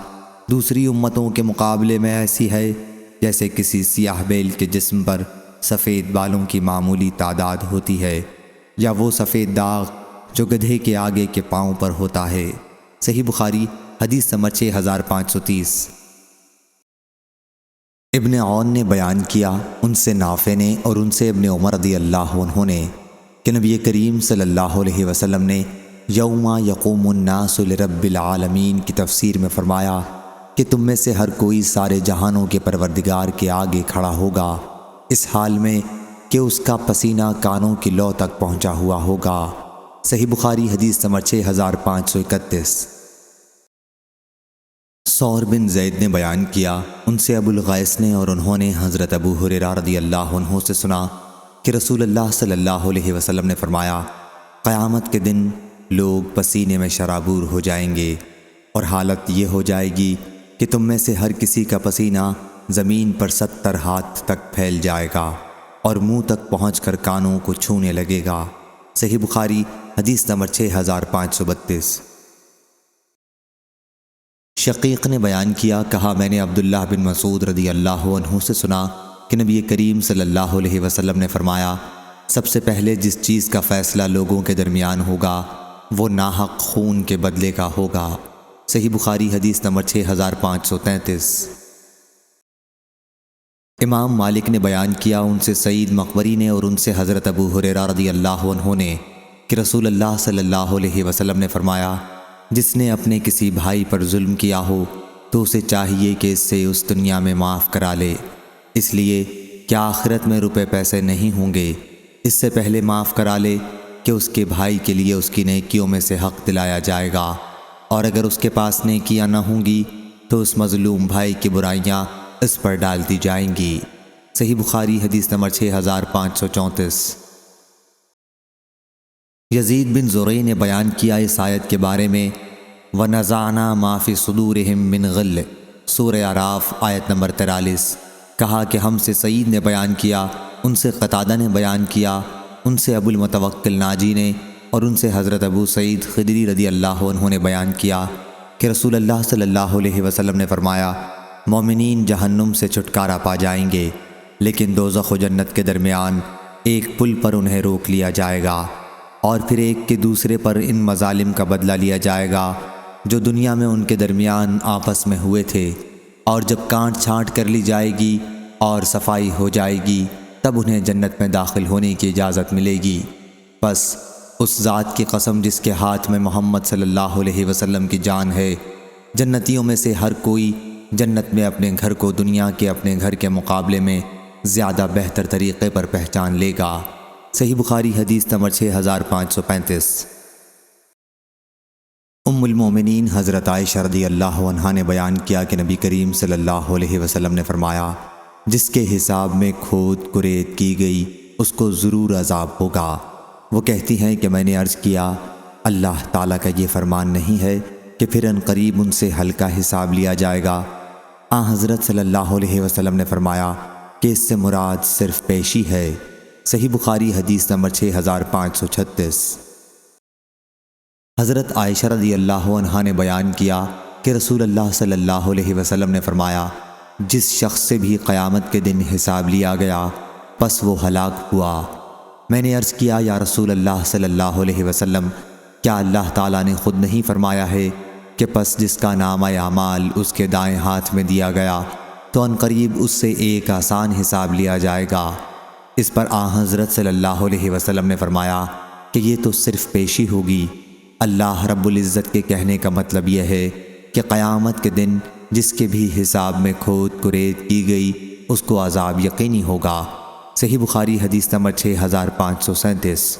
دوسری امتوں کے مقابلے میں ایسی ہے جیسے کسی سیاہ بیل کے جسم پر سفید بالوں کی معمولی تعداد ہوتی ہے، یا وہ سفید داغ جو گدھے کے آگے کے پاؤں پر ہوتا ہے۔ صحیح بخاری حدیث نمبر 6530۔ ابن عون نے بیان کیا، ان سے نافع نے اور ان سے ابن عمر رضی اللہ عنہ نے، کہ نبی کریم صلی اللہ علیہ وسلم نے یوم یقوم الناس لرب العالمین کی تفسیر میں فرمایا کہ تم میں سے ہر کوئی سارے جہانوں کے پروردگار کے آگے کھڑا ہوگا، اس حال میں کہ اس کا پسینہ کانوں کی لو تک پہنچا ہوا ہوگا۔ صحیح بخاری حدیث نمبر 6531۔ ثور بن زید نے بیان کیا، ان سے ابو الغیث نے اور انہوں نے حضرت ابو ہریرہ رضی اللہ عنہ سے سنا کہ رسول اللہ صلی اللہ علیہ وسلم نے فرمایا، قیامت کے دن لوگ پسینے میں شرابور ہو جائیں گے، اور حالت یہ ہو جائے گی کہ تم میں سے ہر کسی کا پسینہ زمین پر 70 ہاتھ تک پھیل جائے گا اور منہ تک پہنچ کر کانوں کو چھونے لگے گا۔ صحیح بخاری حدیث نمبر 6532۔ شقیق نے بیان کیا، کہا میں نے عبداللہ بن مسعود رضی اللہ عنہ سے سنا کہ نبی کریم صلی اللہ علیہ وسلم نے فرمایا، سب سے پہلے جس چیز کا فیصلہ لوگوں کے درمیان ہوگا وہ ناحق خون کے بدلے کا ہوگا۔ صحیح بخاری حدیث نمبر 6533۔ امام مالک نے بیان کیا، ان سے سعید مقبری نے اور ان سے حضرت ابو ہریرہ رضی اللہ عنہ نے کہ رسول اللہ صلی اللہ علیہ وسلم نے فرمایا، جس نے اپنے کسی بھائی پر ظلم کیا ہو تو اسے چاہیے کہ اس سے اس دنیا میں معاف کرا لے، اس لیے کہ آخرت میں روپے پیسے نہیں ہوں گے، اس سے پہلے معاف کرا لے کہ اس کے بھائی کے لیے اس کی نیکیوں میں سے حق دلایا جائے گا، اور اگر اس کے پاس نیکیاں نہ ہوں گی تو اس مظلوم بھائی کی برائیاں اس پر ڈال دی جائیں گی۔ صحیح بخاری حدیث نمبر 6534۔ یزید بن زرع نے بیان کیا اس آیت کے بارے میں، وَنَزَعْنَا مَا فِي صُدُورِهِم مِّن غِلٍّ، سورہ اعراف آیت نمبر 43۔ کہا کہ ہم سے سعید نے بیان کیا، ان سے قتادہ نے بیان کیا، ان سے ابو المتوکل ناجی نے اور ان سے حضرت ابو سعید خدری رضی اللہ عنہ نے بیان کیا کہ رسول اللہ صلی اللہ علیہ وسلم نے فرمایا، مومنین جہنم سے چھٹکارا پا جائیں گے، لیکن دوزخ و جنت کے درمیان ایک پل پر انہیں روک لیا جائے گا، اور پھر ایک کے دوسرے پر ان مظالم کا بدلہ لیا جائے گا جو دنیا میں ان کے درمیان آپس میں ہوئے تھے، اور جب کانٹ چھانٹ کر لی جائے گی اور صفائی ہو جائے گی تب انہیں جنت میں داخل ہونے کی اجازت ملے گی۔ بس اس ذات کی قسم جس کے ہاتھ میں محمد صلی اللہ علیہ وسلم کی جان ہے، جنتیوں میں سے ہر کوئی جنت میں اپنے گھر کو دنیا کے اپنے گھر کے مقابلے میں زیادہ بہتر طریقے پر پہچان لے گا۔ صحیح بخاری حدیث نمبر 6535۔ ام المومنین حضرت عائشہ رضی اللہ عنہا نے بیان کیا کہ نبی کریم صلی اللہ علیہ وسلم نے فرمایا، جس کے حساب میں کھود کرید کی گئی اس کو ضرور عذاب ہوگا۔ وہ کہتی ہیں کہ میں نے عرض کیا، اللہ تعالیٰ کا یہ فرمان نہیں ہے کہ پھر ان قریب ان سے ہلکا حساب لیا جائے گا؟ حضرت صلی اللہ علیہ وسلم نے فرمایا کہ اس سے مراد صرف پیشی ہے۔ صحیح بخاری حدیث نمبر 6536۔ حضرت عائشہ رضی اللہ عنہا نے بیان کیا کہ رسول اللہ صلی اللہ علیہ وسلم نے فرمایا، جس شخص سے بھی قیامت کے دن حساب لیا گیا پس وہ ہلاک ہوا۔ میں نے عرض کیا، یا رسول اللہ صلی اللہ علیہ وسلم، کیا اللہ تعالیٰ نے خود نہیں فرمایا ہے کہ پس جس کا نامہ اعمال اس کے دائیں ہاتھ میں دیا گیا تو عنقریب اس سے ایک آسان حساب لیا جائے گا؟ اس پر حضرت صلی اللہ علیہ وسلم نے فرمایا کہ یہ تو صرف پیشی ہوگی۔ اللہ رب العزت کے کہنے کا مطلب یہ ہے کہ قیامت کے دن جس کے بھی حساب میں کھود کرید کی گئی اس کو عذاب یقینی ہوگا۔ صحیح بخاری حدیث نمبر 6537۔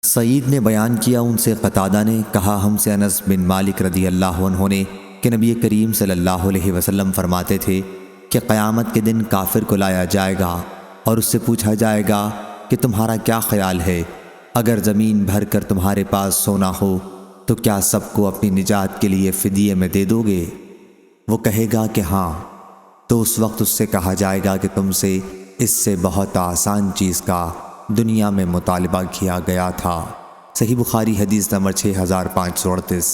سعید نے بیان کیا، ان سے قتادہ نے کہا، ہم سے انس بن مالک رضی اللہ عنہ نے کہ نبی کریم صلی اللہ علیہ وسلم فرماتے تھے کہ قیامت کے دن کافر کو لایا جائے گا اور اس سے پوچھا جائے گا کہ تمہارا کیا خیال ہے؟ اگر زمین بھر کر تمہارے پاس سونا ہو تو کیا سب کو اپنی نجات کے لیے فدیے میں دے دو گے؟ وہ کہے گا کہ ہاں، تو اس وقت اس سے کہا جائے گا کہ تم سے اس سے بہت آسان چیز کا دنیا میں مطالبہ کیا گیا تھا۔ صحیح بخاری حدیث نمبر 6538۔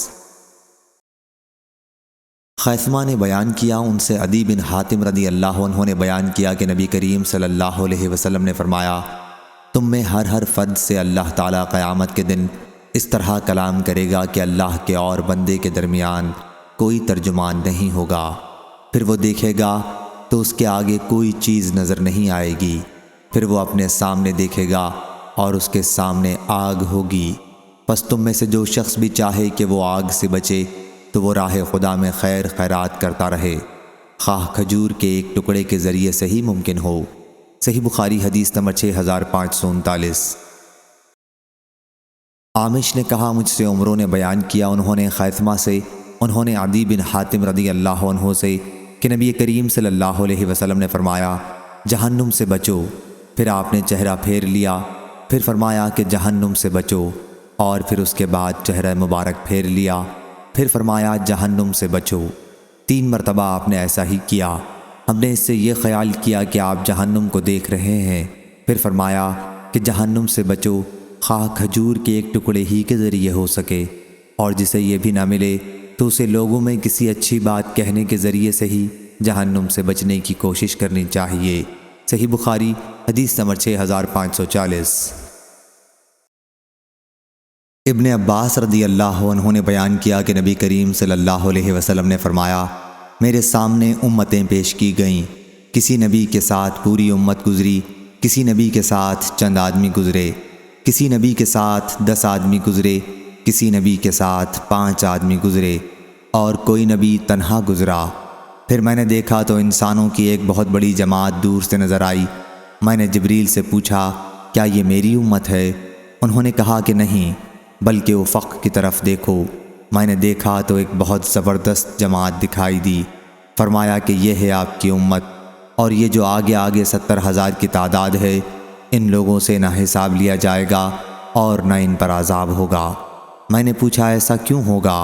خیثمہ نے بیان کیا، ان سے عدی بن حاتم رضی اللہ عنہ نے بیان کیا کہ نبی کریم صلی اللہ علیہ وسلم نے فرمایا، تم میں ہر فرد سے اللہ تعالیٰ قیامت کے دن اس طرح کلام کرے گا کہ اللہ کے اور بندے کے درمیان کوئی ترجمان نہیں ہوگا۔ پھر وہ دیکھے گا تو اس کے آگے کوئی چیز نظر نہیں آئے گی، پھر وہ اپنے سامنے دیکھے گا اور اس کے سامنے آگ ہوگی۔ پس تم میں سے جو شخص بھی چاہے کہ وہ آگ سے بچے تو وہ راہ خدا میں خیر خیرات کرتا رہے، خواہ کھجور کے ایک ٹکڑے کے ذریعے سے ہی ممکن ہو۔ صحیح بخاری حدیث نمبر 6539۔ عامش نے کہا مجھ سے عمروں نے بیان کیا، انہوں نے خیثمہ سے، انہوں نے عدی بن حاتم رضی اللہ عنہ سے کہ نبی کریم صلی اللہ علیہ وسلم نے فرمایا جہنم سے بچو، پھر آپ نے چہرہ پھیر لیا، پھر فرمایا کہ جہنم سے بچو، اور پھر اس کے بعد چہرہ مبارک پھیر لیا، پھر فرمایا جہنم سے بچو۔ 3 مرتبہ آپ نے ایسا ہی کیا۔ ہم نے اس سے یہ خیال کیا کہ آپ جہنم کو دیکھ رہے ہیں، پھر فرمایا کہ جہنم سے بچو، خواہ کھجور کے ایک ٹکڑے ہی کے ذریعے ہو سکے، اور جسے یہ بھی نہ ملے تو اسے لوگوں میں کسی اچھی بات کہنے کے ذریعے سے ہی جہنم سے بچنے کی کوشش کرنی چاہیے۔ صحیح بخاری حدیث نمبر 6540۔ ابن عباس رضی اللہ عنہ نے بیان کیا کہ نبی کریم صلی اللہ علیہ وسلم نے فرمایا میرے سامنے امتیں پیش کی گئیں، کسی نبی کے ساتھ پوری امت گزری، کسی نبی کے ساتھ چند آدمی گزرے، کسی نبی کے ساتھ 10 آدمی گزرے، کسی نبی کے ساتھ 5 آدمی گزرے، اور کوئی نبی تنہا گزرا۔ پھر میں نے دیکھا تو انسانوں کی ایک بہت بڑی جماعت دور سے نظر آئی۔ میں نے جبریل سے پوچھا کیا یہ میری امت ہے؟ انہوں نے کہا کہ نہیں، بلکہ افق کی طرف دیکھو۔ میں نے دیکھا تو ایک بہت زبردست جماعت دکھائی دی۔ فرمایا کہ یہ ہے آپ کی امت، اور یہ جو آگے آگے 70,000 کی تعداد ہے، ان لوگوں سے نہ حساب لیا جائے گا اور نہ ان پر عذاب ہوگا۔ میں نے پوچھا ایسا کیوں ہوگا؟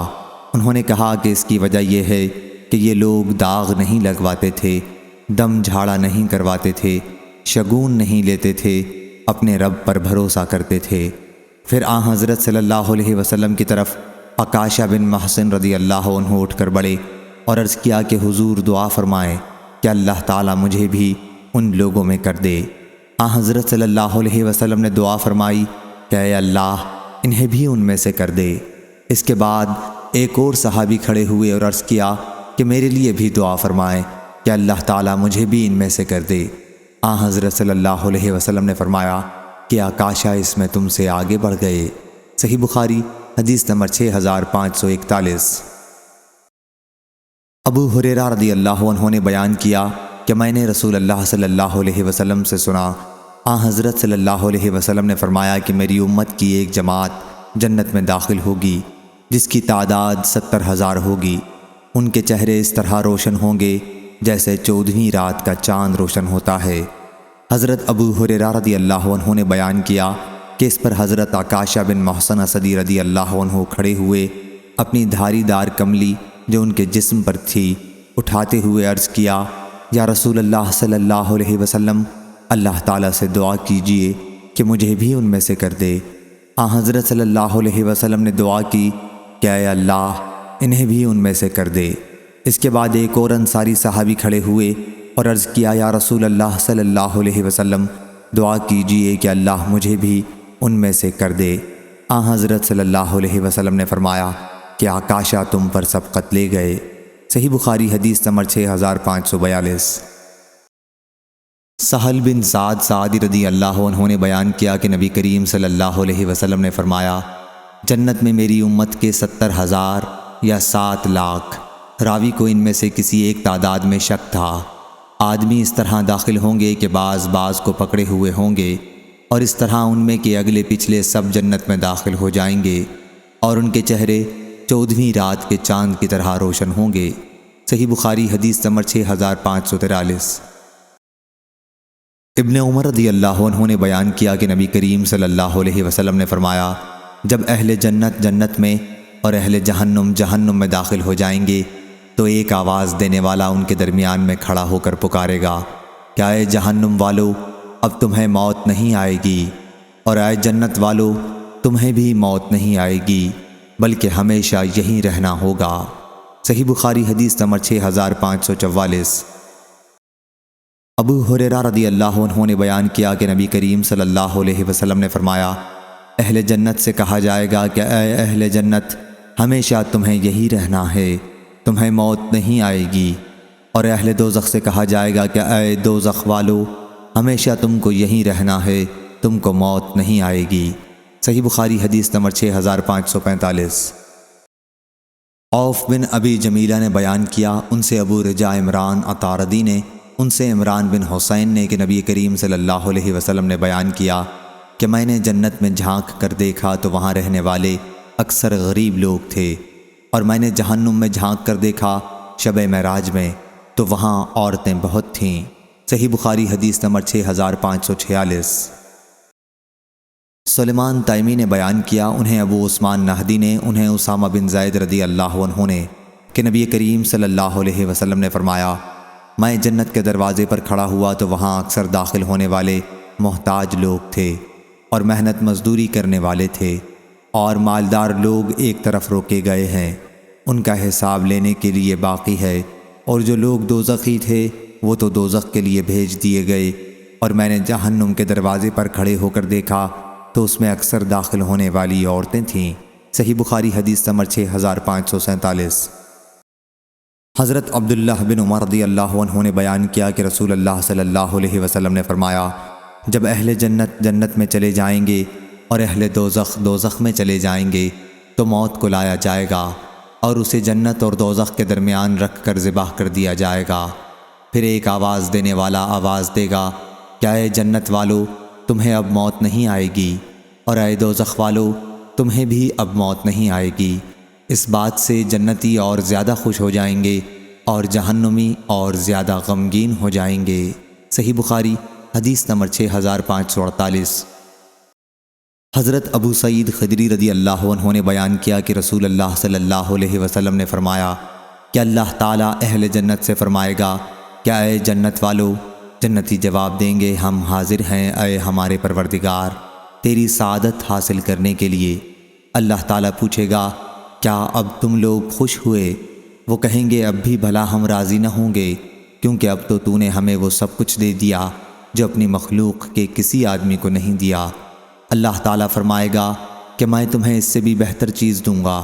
انہوں نے کہا کہ اس کی وجہ یہ ہے کہ یہ لوگ داغ نہیں لگواتے تھے، دم جھاڑا نہیں کرواتے تھے، شگون نہیں لیتے تھے، اپنے رب پر بھروسہ کرتے تھے۔ پھر حضرت صلی اللہ علیہ وسلم کی طرف عکاشہ بن محسن رضی اللہ عنہ اٹھ کر بڑھے اور عرض کیا کہ حضور دعا فرمائیں کہ اللہ تعالیٰ مجھے بھی ان لوگوں میں کر دے۔ حضرت صلی اللہ علیہ وسلم نے دعا فرمائی کہ اے اللہ انہیں بھی ان میں سے کر دے۔ اس کے بعد ایک اور صحابی کھڑے ہوئے اور عرض کیا کہ میرے لیے بھی دعا فرمائیں کہ اللہ تعالیٰ مجھے بھی ان میں سے کر دے۔ حضرت صلی اللہ علیہ وسلم نے فرمایا کہ عکاشہ اس میں تم سے آگے بڑھ گئے۔ صحیح بخاری حدیث نمبر 6541۔ ابو ہریرہ رضی اللہ عنہ نے بیان کیا کہ میں نے رسول اللہ صلی اللہ علیہ وسلم سے سنا، حضرت صلی اللہ علیہ وسلم نے فرمایا کہ میری امت کی ایک جماعت جنت میں داخل ہوگی جس کی تعداد 70,000 ہوگی۔ ان کے چہرے اس طرح روشن ہوں گے جیسے 14ویں رات کا چاند روشن ہوتا ہے۔ حضرت ابو ہریرہ رضی اللہ عنہ نے بیان کیا کہ اس پر حضرت عکاشہ بن محسن اسدی رضی اللہ عنہ کھڑے ہوئے، اپنی دھاری دار کملی جو ان کے جسم پر تھی اٹھاتے ہوئے عرض کیا یا رسول اللہ صلی اللہ علیہ وسلم اللہ تعالیٰ سے دعا کیجئے کہ مجھے بھی ان میں سے کر دے۔ حضرت صلی اللہ علیہ وسلم نے دعا کی کہ اے اللہ انہیں بھی ان میں سے کر دے۔ اس کے بعد ایک اور انصاری صحابی کھڑے ہوئے اور عرض کیا یا رسول اللہ صلی اللہ علیہ وسلم دعا کیجئے کہ اللہ مجھے بھی ان میں سے کر دے۔ حضرت صلی اللہ علیہ وسلم نے فرمایا کہ عکاشہ تم پر سبقت لے گئے۔ صحیح بخاری حدیث نمبر 6542۔ سہل بن سعد سعدی رضی اللہ عنہ نے بیان کیا کہ نبی کریم صلی اللہ علیہ وسلم نے فرمایا جنت میں میری امت کے 70,000 یا 7 لاکھ، راوی کو ان میں سے کسی ایک تعداد میں شک تھا، آدمی اس طرح داخل ہوں گے کہ بعض کو پکڑے ہوئے ہوں گے، اور اس طرح ان میں کے اگلے پچھلے سب جنت میں داخل ہو جائیں گے، اور ان کے چہرے 14ویں رات کے چاند کی طرح روشن ہوں گے۔ صحیح بخاری حدیث نمبر 6543۔ ابن عمر رضی اللہ عنہ نے بیان کیا کہ نبی کریم صلی اللہ علیہ وسلم نے فرمایا جب اہل جنت جنت میں اور اہل جہنم جہنم میں داخل ہو جائیں گے تو ایک آواز دینے والا ان کے درمیان میں کھڑا ہو کر پکارے گا کہ اے جہنم والو اب تمہیں موت نہیں آئے گی، اور اے جنت والو تمہیں بھی موت نہیں آئے گی بلکہ ہمیشہ یہیں رہنا ہوگا۔ صحیح بخاری حدیث نمبر 6544۔ ابو ہریرہ رضی اللہ عنہ نے بیان کیا کہ نبی کریم صلی اللہ علیہ وسلم نے فرمایا اہل جنت سے کہا جائے گا کہ اے اہل جنت ہمیشہ تمہیں یہی رہنا ہے، تمہیں موت نہیں آئے گی، اور اہل دوزخ سے کہا جائے گا کہ اے دوزخ والو ہمیشہ تم کو یہیں رہنا ہے، تم کو موت نہیں آئے گی۔ صحیح بخاری حدیث نمبر 6545۔ عوف بن ابی جمیلہ نے بیان کیا ان سے ابو رجاء عمران عطاردی نے ان سے عمران بن حسین نے کہ نبی کریم صلی اللہ علیہ وسلم نے بیان کیا کہ میں نے جنت میں جھانک کر دیکھا تو وہاں رہنے والے اکثر غریب لوگ تھے، اور میں نے جہنم میں جھانک کر دیکھا شب معراج میں تو وہاں عورتیں بہت تھیں۔ صحیح بخاری حدیث نمبر 6546۔ سلیمان تیمی نے بیان کیا، انہیں ابو عثمان نہدی نے، انہیں اسامہ بن زید رضی اللہ عنہ نے کہ نبی کریم صلی اللہ علیہ وسلم نے فرمایا، میں جنت کے دروازے پر کھڑا ہوا تو وہاں اکثر داخل ہونے والے محتاج لوگ تھے اور محنت مزدوری کرنے والے تھے، اور مالدار لوگ ایک طرف روکے گئے ہیں، ان کا حساب لینے کے لیے باقی ہے، اور جو لوگ دوزخی تھے وہ تو دوزخ کے لیے بھیج دیے گئے۔ اور میں نے جہنم کے دروازے پر کھڑے ہو کر دیکھا تو اس میں اکثر داخل ہونے والی عورتیں تھیں۔ صحیح بخاری حدیث نمبر 6547۔ حضرت عبداللہ بن عمر رضی اللہ عنہ نے بیان کیا کہ رسول اللہ صلی اللہ علیہ وسلم نے فرمایا، جب اہل جنت جنت میں چلے جائیں گے اور اہل دوزخ دوزخ میں چلے جائیں گے تو موت کو لایا جائے گا اور اسے جنت اور دوزخ کے درمیان رکھ کر ذبح کر دیا جائے گا۔ پھر ایک آواز دینے والا آواز دے گا، کیا اے جنت والو تمہیں اب موت نہیں آئے گی، اور اے دوزخ والو تمہیں بھی اب موت نہیں آئے گی۔ اس بات سے جنتی اور زیادہ خوش ہو جائیں گے اور جہنمی اور زیادہ غمگین ہو جائیں گے۔ صحیح بخاری حدیث نمبر 6548۔ حضرت ابو سعید خدری رضی اللہ عنہ نے بیان کیا کہ رسول اللہ صلی اللہ علیہ وسلم نے فرمایا کہ اللہ تعالیٰ اہل جنت سے فرمائے گا، کیا اے جنت والو؟ جنتی جواب دیں گے، ہم حاضر ہیں اے ہمارے پروردگار تیری سعادت حاصل کرنے کے لیے۔ اللہ تعالیٰ پوچھے گا، کیا اب تم لوگ خوش ہوئے؟ وہ کہیں گے، اب بھی بھلا ہم راضی نہ ہوں گے، کیونکہ اب تو نے ہمیں وہ سب کچھ دے دیا جو اپنی مخلوق کے کسی آدمی کو نہیں دیا۔ اللہ تعالیٰ فرمائے گا کہ میں تمہیں اس سے بھی بہتر چیز دوں گا۔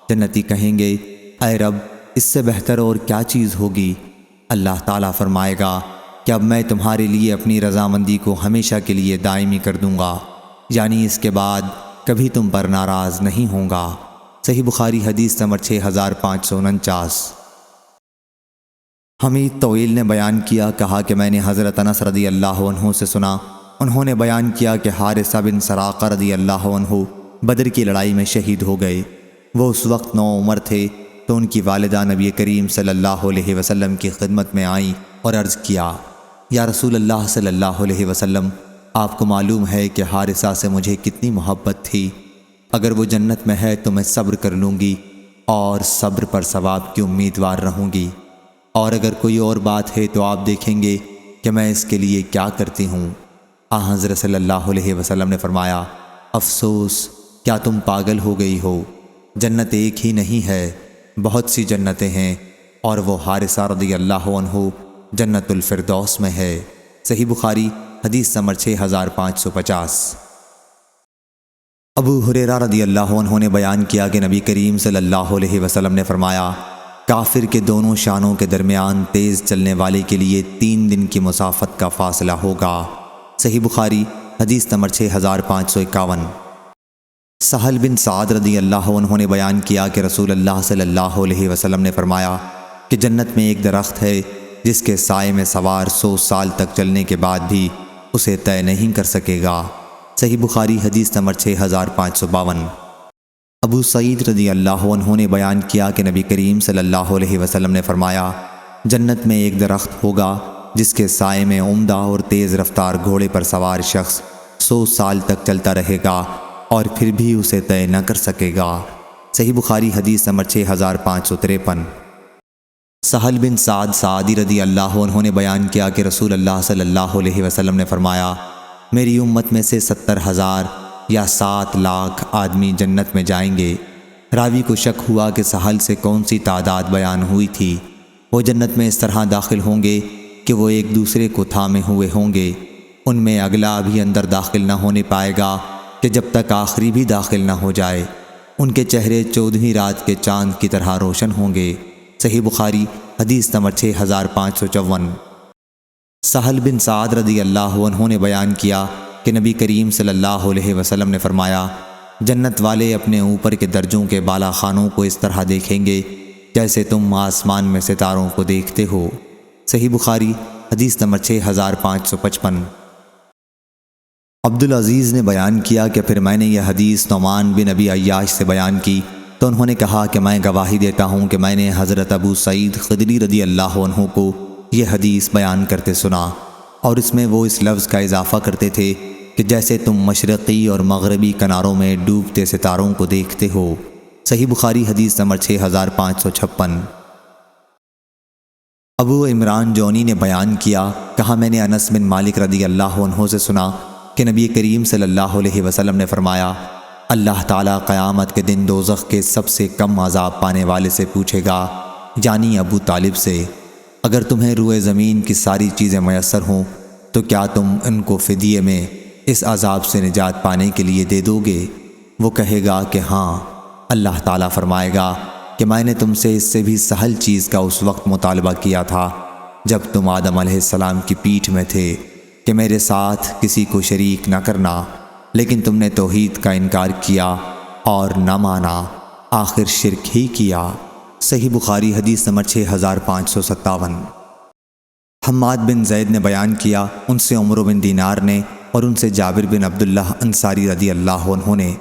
جنتی کہیں گے، اے رب اس سے بہتر اور کیا چیز ہوگی؟ اللہ تعالیٰ فرمائے گا کہ اب میں تمہارے لیے اپنی رضامندی کو ہمیشہ کے لیے دائمی کر دوں گا، یعنی اس کے بعد کبھی تم پر ناراض نہیں ہوں گا۔ صحیح بخاری حدیث نمبر 6549۔ حمید طویل نے بیان کیا، کہا کہ میں نے حضرت انس رضی اللہ عنہ سے سنا، انہوں نے بیان کیا کہ حارثہ بن سراقہ رضی اللہ عنہ بدر کی لڑائی میں شہید ہو گئے۔ وہ اس وقت نوعمر تھے تو ان کی والدہ نبی کریم صلی اللہ علیہ وسلم کی خدمت میں آئیں اور عرض کیا، یا رسول اللہ صلی اللہ علیہ وسلم، آپ کو معلوم ہے کہ حارثہ سے مجھے کتنی محبت تھی، اگر وہ جنت میں ہے تو میں صبر کر لوں گی اور صبر پر ثواب کی امیدوار رہوں گی، اور اگر کوئی اور بات ہے تو آپ دیکھیں گے کہ میں اس کے لیے کیا کرتی ہوں۔ حضرت صلی اللہ علیہ وسلم نے فرمایا، افسوس، کیا تم پاگل ہو گئی ہو؟ جنت ایک ہی نہیں ہے، بہت سی جنتیں ہیں، اور وہ حارثہ رضی اللہ عنہ جنت الفردوس میں ہے۔ صحیح بخاری حدیث نمبر 6550۔ ابو ہریرہ رضی اللہ عنہ نے بیان کیا کہ نبی کریم صلی اللہ علیہ وسلم نے فرمایا، کافر کے دونوں شانوں کے درمیان تیز چلنے والے کے لیے 3 دن کی مسافت کا فاصلہ ہوگا۔ صحیح بخاری حدیث نمبر 6551۔ سہل بن سعد رضی اللہ عنہ نے بیان کیا کہ رسول اللہ صلی اللہ علیہ وسلم نے فرمایا کہ جنت میں ایک درخت ہے جس کے سائے میں سوار 100 سال تک چلنے کے بعد بھی اسے طے نہیں کر سکے گا۔ صحیح بخاری حدیث نمبر 6552۔ ابو سعید رضی اللہ عنہ نے بیان کیا کہ نبی کریم صلی اللہ علیہ وسلم نے فرمایا، جنت میں ایک درخت ہوگا جس کے سائے میں عمدہ اور تیز رفتار گھوڑے پر سوار شخص 100 سال تک چلتا رہے گا اور پھر بھی اسے طے نہ کر سکے گا۔ صحیح بخاری حدیث نمبر 6553۔ سہل بن سعد سعدی رضی اللہ عنہ نے بیان کیا کہ رسول اللہ صلی اللہ علیہ وسلم نے فرمایا، میری امت میں سے 70,000 یا 7 لاکھ آدمی جنت میں جائیں گے۔ راوی کو شک ہوا کہ سہل سے کون سی تعداد بیان ہوئی تھی۔ وہ جنت میں اس طرح داخل ہوں گے کہ وہ ایک دوسرے کو تھامے ہوئے ہوں گے، ان میں اگلا بھی اندر داخل نہ ہونے پائے گا کہ جب تک آخری بھی داخل نہ ہو جائے۔ ان کے چہرے 14ویں رات کے چاند کی طرح روشن ہوں گے۔ صحیح بخاری حدیث نمبر 6554۔ سہل بن سعد رضی اللہ عنہ نے بیان کیا کہ نبی کریم صلی اللہ علیہ وسلم نے فرمایا، جنت والے اپنے اوپر کے درجوں کے بالا خانوں کو اس طرح دیکھیں گے جیسے تم آسمان میں ستاروں کو دیکھتے ہو۔ صحیح بخاری حدیث نمبر 6555۔ عبدالعزیز نے بیان کیا کہ پھر میں نے یہ حدیث نعمان بن ابی عیاش سے بیان کی تو انہوں نے کہا کہ میں گواہی دیتا ہوں کہ میں نے حضرت ابو سعید خدری رضی اللہ عنہ کو یہ حدیث بیان کرتے سنا، اور اس میں وہ اس لفظ کا اضافہ کرتے تھے کہ جیسے تم مشرقی اور مغربی کناروں میں ڈوبتے ستاروں کو دیکھتے ہو۔ صحیح بخاری حدیث نمبر 6556۔ ابو عمران جونی نے بیان کیا، کہا میں نے انس بن مالک رضی اللہ عنہ سے سنا کہ نبی کریم صلی اللہ علیہ وسلم نے فرمایا، اللہ تعالیٰ قیامت کے دن دوزخ کے سب سے کم عذاب پانے والے سے پوچھے گا، یعنی ابو طالب سے، اگر تمہیں روئے زمین کی ساری چیزیں میسر ہوں تو کیا تم ان کو فدیے میں اس عذاب سے نجات پانے کے لیے دے دو گے؟ وہ کہے گا کہ ہاں۔ اللہ تعالیٰ فرمائے گا کہ میں نے تم سے اس سے بھی سہل چیز کا اس وقت مطالبہ کیا تھا جب تم آدم علیہ السلام کی پیٹھ میں تھے کہ میرے ساتھ کسی کو شریک نہ کرنا، لیکن تم نے توحید کا انکار کیا اور نہ مانا، آخر شرک ہی کیا۔ صحیح بخاری حدیث نمبر 6557۔ حماد بن زید نے بیان کیا، ان سے عمر بن دینار نے اور ان سے جابر بن عبداللہ انصاری رضی اللہ عنہ نے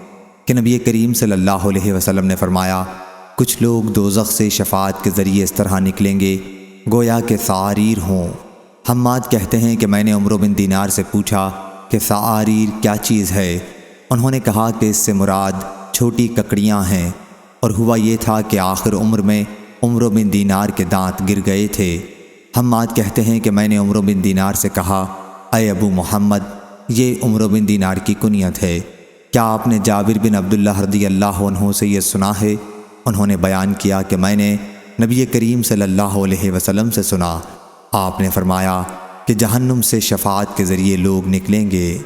کہ نبی کریم صلی اللہ علیہ وسلم نے فرمایا، کچھ لوگ دوزخ سے شفاعت کے ذریعے اس طرح نکلیں گے گویا کہ سعاریر ہوں۔ حماد کہتے ہیں کہ میں نے عمر بن دینار سے پوچھا کہ سعاریر کیا چیز ہے؟ انہوں نے کہا کہ اس سے مراد چھوٹی ککڑیاں ہیں، اور ہوا یہ تھا کہ آخر عمر میں عمر بن دینار کے دانت گر گئے تھے۔ حماد کہتے ہیں کہ میں نے عمر بن دینار سے کہا، اے ابو محمد، یہ عمر بن دینار کی کنیت ہے، کیا آپ نے جابر بن عبداللہ رضی اللہ عنہ سے یہ سنا ہے؟ انہوں نے بیان کیا کہ میں نے نبی کریم صلی اللہ علیہ وسلم سے سنا، آپ نے فرمایا کہ جہنم سے شفاعت کے ذریعے لوگ نکلیں گے۔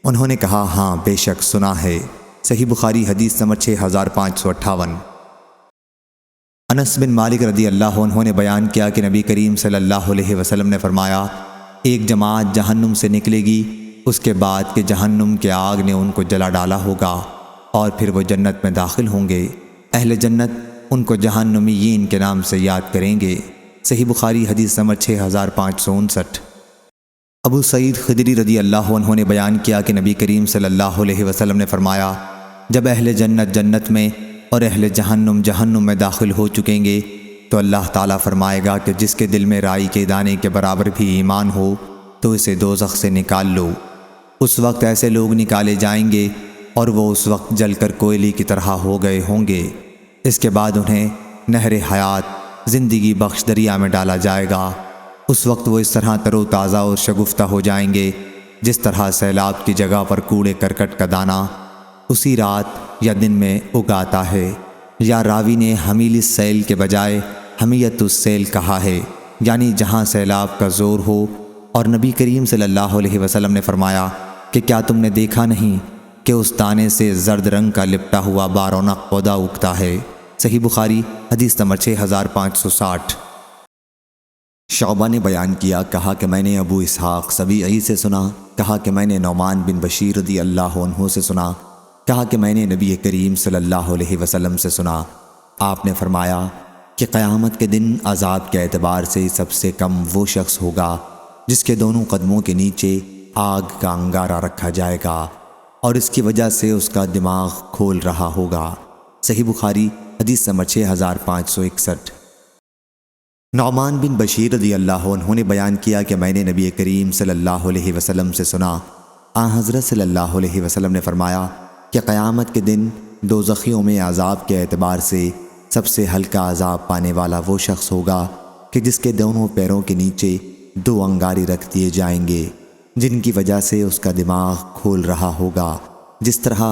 انہوں نے کہا ہاں بے شک سنا ہے۔ صحیح بخاری حدیث نمبر 6558۔ انس بن مالک رضی اللہ عنہ نے بیان کیا کہ نبی کریم صلی اللہ علیہ وسلم نے فرمایا، ایک جماعت جہنم سے نکلے گی، اس کے بعد کہ جہنم کے آگ نے ان کو جلا ڈالا ہوگا، اور پھر وہ جنت میں داخل ہوں گے۔ اہل جنت ان کو جہنمیین کے نام سے یاد کریں گے۔ صحیح بخاری حدیث نمبر 6559۔ ابو سعید خدری رضی اللہ عنہ نے بیان کیا کہ نبی کریم صلی اللہ علیہ وسلم نے فرمایا، جب اہل جنت جنت میں اور اہل جہنم جہنم میں داخل ہو چکیں گے تو اللہ تعالیٰ فرمائے گا کہ جس کے دل میں رائی کے دانے کے برابر بھی ایمان ہو تو اسے دوزخ سے نکال لو۔ اس وقت ایسے لوگ نکالے جائیں گے اور وہ اس وقت جل کر کوئلے کی طرح ہو گئے ہوں گے۔ اس کے بعد انہیں نہر حیات زندگی بخش دریا میں ڈالا جائے گا۔ اس وقت وہ اس طرح تر و تازہ اور شگفتہ ہو جائیں گے جس طرح سیلاب کی جگہ پر کوڑے کرکٹ کا دانہ اسی رات یا دن میں اگاتا ہے۔ یا راوی نے حمیل السیل کے بجائے حمیت السیل کہا ہے، یعنی جہاں سیلاب کا زور ہو۔ اور نبی کریم صلی اللہ علیہ وسلم نے فرمایا کہ کیا تم نے دیکھا نہیں کہ اس دانے سے زرد رنگ کا لپٹا ہوا بارونق پودا اگتا ہے؟ صحیح بخاری حدیث نمبر 6560۔ شعبہ نے بیان کیا، کہا کہ میں نے ابو اسحاق سبیعی سے سنا، کہا کہ میں نے نعمان بن بشیر رضی اللہ عنہ سے سنا، کہا کہ میں نے نبی کریم صلی اللہ علیہ وسلم سے سنا، آپ نے فرمایا کہ قیامت کے دن عذاب کے اعتبار سے سب سے کم وہ شخص ہوگا جس کے دونوں قدموں کے نیچے آگ کا انگارہ رکھا جائے گا اور اس کی وجہ سے اس کا دماغ کھول رہا ہوگا۔ صحیح بخاری حدیث نمبر 6561۔ نعمان بن بشیر رضی اللہ عنہ نے بیان کیا کہ میں نے نبی کریم صلی اللہ علیہ وسلم سے سنا، حضرت صلی اللہ علیہ وسلم نے فرمایا کہ قیامت کے دن دوزخیوں میں عذاب کے اعتبار سے سب سے ہلکا عذاب پانے والا وہ شخص ہوگا کہ جس کے دونوں پیروں کے نیچے 2 انگاری رکھ دیے جائیں گے جن کی وجہ سے اس کا دماغ کھول رہا ہوگا، جس طرح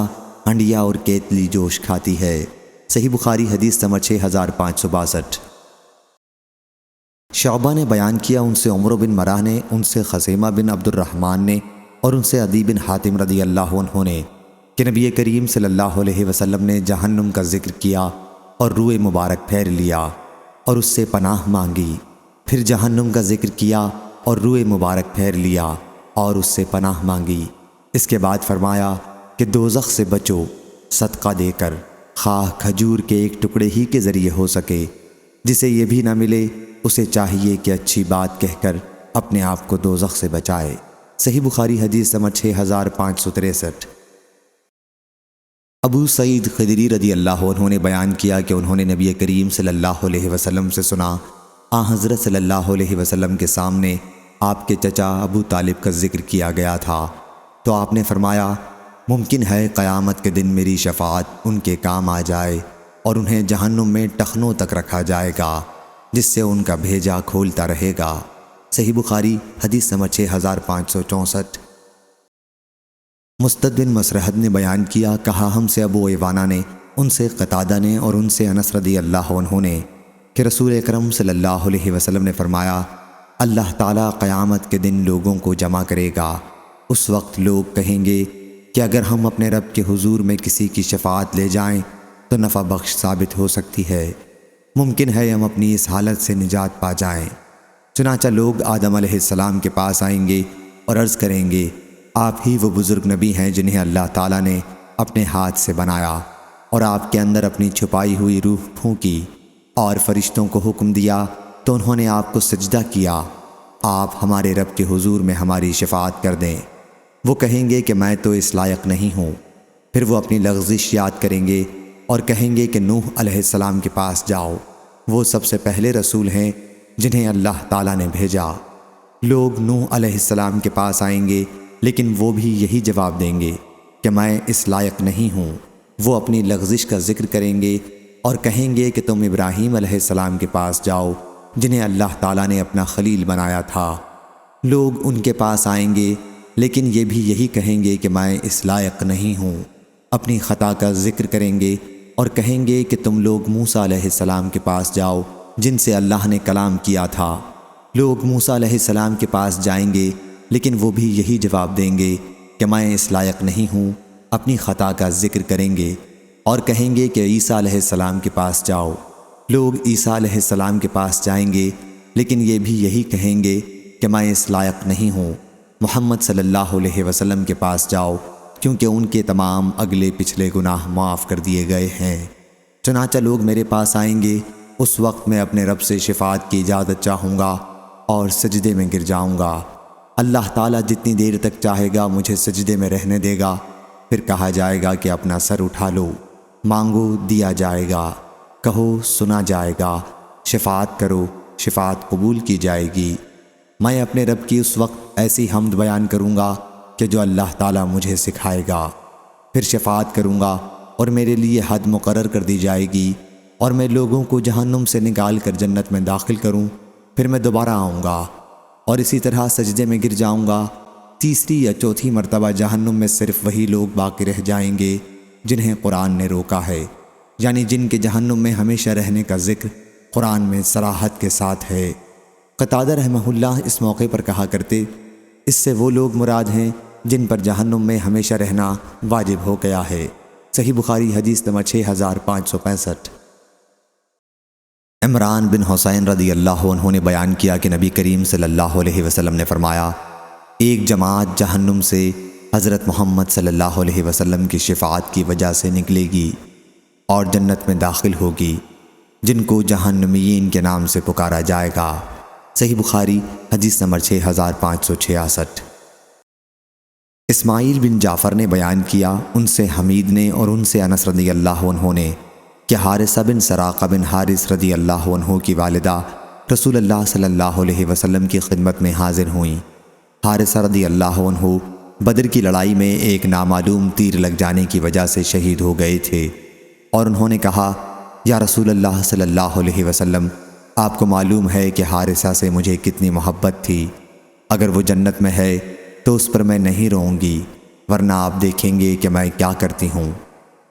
ہنڈیا اور کیتلی جوش کھاتی ہے۔ صحیح بخاری حدیث نمبر 6562۔ شعبہ نے بیان کیا، ان سے عمر بن مرہ نے، ان سے خزیمہ بن عبد الرحمن نے اور ان سے عدی بن حاتم رضی اللہ عنہ نے کہ نبی کریم صلی اللہ علیہ وسلم نے جہنم کا ذکر کیا اور روئے مبارک پھیر لیا اور اس سے پناہ مانگی، پھر جہنم کا ذکر کیا اور روئے مبارک پھیر لیا اور اس سے پناہ مانگی۔ اس کے بعد فرمایا کہ دوزخ سے بچو صدقہ دے کر، خواہ کھجور کے ایک ٹکڑے ہی کے ذریعے ہو سکے۔ جسے یہ بھی نہ ملے اسے چاہیے کہ اچھی بات کہہ کر اپنے آپ کو دوزخ سے بچائے۔ صحیح بخاری حدیث نمبر 6563۔ ابو سعید خدری رضی اللہ عنہ نے بیان کیا کہ انہوں نے نبی کریم صلی اللہ علیہ وسلم سے سنا، حضرت صلی اللہ علیہ وسلم کے سامنے آپ کے چچا ابو طالب کا ذکر کیا گیا تھا، تو آپ نے فرمایا، ممکن ہے قیامت کے دن میری شفاعت ان کے کام آ جائے اور انہیں جہنم میں ٹخنوں تک رکھا جائے گا، جس سے ان کا بھیجا کھولتا رہے گا۔ صحیح بخاری حدیث نمبر 6564۔ مسدد بن مسرحد نے بیان کیا، کہا ہم سے ابو ایوانہ نے، ان سے قتادہ نے اور ان سے انس رضی اللہ عنہ نے کہ رسول اکرم صلی اللہ علیہ وسلم نے فرمایا، اللہ تعالیٰ قیامت کے دن لوگوں کو جمع کرے گا۔ اس وقت لوگ کہیں گے کہ اگر ہم اپنے رب کے حضور میں کسی کی شفاعت لے جائیں تو نفع بخش ثابت ہو سکتی ہے، ممکن ہے ہم اپنی اس حالت سے نجات پا جائیں۔ چنانچہ لوگ آدم علیہ السلام کے پاس آئیں گے اور عرض کریں گے، آپ ہی وہ بزرگ نبی ہیں جنہیں اللہ تعالیٰ نے اپنے ہاتھ سے بنایا اور آپ کے اندر اپنی چھپائی ہوئی روح پھونکی اور فرشتوں کو حکم دیا تو انہوں نے آپ کو سجدہ کیا، آپ ہمارے رب کے حضور میں ہماری شفاعت کر دیں۔ وہ کہیں گے کہ میں تو اس لائق نہیں ہوں۔ پھر وہ اپنی لغزش یاد کریں گے اور کہیں گے کہ نوح علیہ السلام کے پاس جاؤ، وہ سب سے پہلے رسول ہیں جنہیں اللہ تعالیٰ نے بھیجا۔ لوگ نوح علیہ السلام کے پاس آئیں گے لیکن وہ بھی یہی جواب دیں گے کہ میں اس لائق نہیں ہوں۔ وہ اپنی لغزش کا ذکر کریں گے اور کہیں گے کہ تم ابراہیم علیہ السلام کے پاس جاؤ جنہیں اللہ تعالیٰ نے اپنا خلیل بنایا تھا۔ لوگ ان کے پاس آئیں گے لیکن یہ بھی یہی کہیں گے کہ میں اس لائق نہیں ہوں۔ اپنی خطا کا ذکر کریں گے اور کہیں گے کہ تم لوگ موسیٰ علیہ السلام کے پاس جاؤ جن سے اللہ نے کلام کیا تھا۔ لوگ موسیٰ علیہ السلام کے پاس جائیں گے لیکن وہ بھی یہی جواب دیں گے کہ میں اس لائق نہیں ہوں۔ اپنی خطا کا ذکر کریں گے اور کہیں گے کہ عیسیٰ علیہ السلام کے پاس جاؤ۔ لوگ عیسیٰ علیہ السلام کے پاس جائیں گے لیکن یہ بھی یہی کہیں گے کہ میں اس لائق نہیں ہوں۔ محمد صلی اللہ علیہ وسلم کے پاس جاؤ کیونکہ ان کے تمام اگلے پچھلے گناہ معاف کر دیے گئے ہیں۔ چنانچہ لوگ میرے پاس آئیں گے، اس وقت میں اپنے رب سے شفاعت کی اجازت چاہوں گا اور سجدے میں گر جاؤں گا۔ اللہ تعالیٰ جتنی دیر تک چاہے گا مجھے سجدے میں رہنے دے گا۔ پھر کہا جائے گا کہ اپنا سر اٹھا لو، مانگو دیا جائے گا، کہو سنا جائے گا، شفاعت کرو شفاعت قبول کی جائے گی۔ میں اپنے رب کی اس وقت ایسی حمد بیان کروں گا کہ جو اللہ تعالیٰ مجھے سکھائے گا۔ پھر شفاعت کروں گا اور میرے لیے حد مقرر کر دی جائے گی اور میں لوگوں کو جہنم سے نکال کر جنت میں داخل کروں۔ پھر میں دوبارہ آؤں گا اور اسی طرح سجدے میں گر جاؤں گا۔ تیسری یا چوتھی مرتبہ جہنم میں صرف وہی لوگ باقی رہ جائیں گے جنہیں قرآن نے روکا ہے، یعنی جن کے جہنم میں ہمیشہ رہنے کا ذکر قرآن میں صراحت کے ساتھ ہے۔ قتادہ رحمہ اللہ اس موقع پر کہا کرتے، اس سے وہ لوگ مراد ہیں جن پر جہنم میں ہمیشہ رہنا واجب ہو گیا ہے۔ صحیح بخاری حدیث نمبر 6565۔ عمران بن حسین رضی اللہ عنہ نے بیان کیا کہ نبی کریم صلی اللہ علیہ وسلم نے فرمایا، ایک جماعت جہنم سے حضرت محمد صلی اللہ علیہ وسلم کی شفاعت کی وجہ سے نکلے گی اور جنت میں داخل ہوگی، جن کو جہنمیین کے نام سے پکارا جائے گا۔ صحیح بخاری حدیث نمبر 6566۔ اسماعیل بن جعفر نے بیان کیا، ان سے حمید نے اور ان سے انس رضی اللہ عنہ نے کہ حارثہ بن سراقہ بن حارث رضی اللہ عنہ کی والدہ رسول اللہ صلی اللہ علیہ وسلم کی خدمت میں حاضر ہوئیں۔ حارثہ رضی اللہ عنہ بدر کی لڑائی میں ایک نامعلوم تیر لگ جانے کی وجہ سے شہید ہو گئے تھے، اور انہوں نے کہا، یا رسول اللہ صلی اللہ علیہ وسلم، آپ کو معلوم ہے کہ حارثہ سے مجھے کتنی محبت تھی، اگر وہ جنت میں ہے تو اس پر میں نہیں روؤں گی، ورنہ آپ دیکھیں گے کہ میں کیا کرتی ہوں۔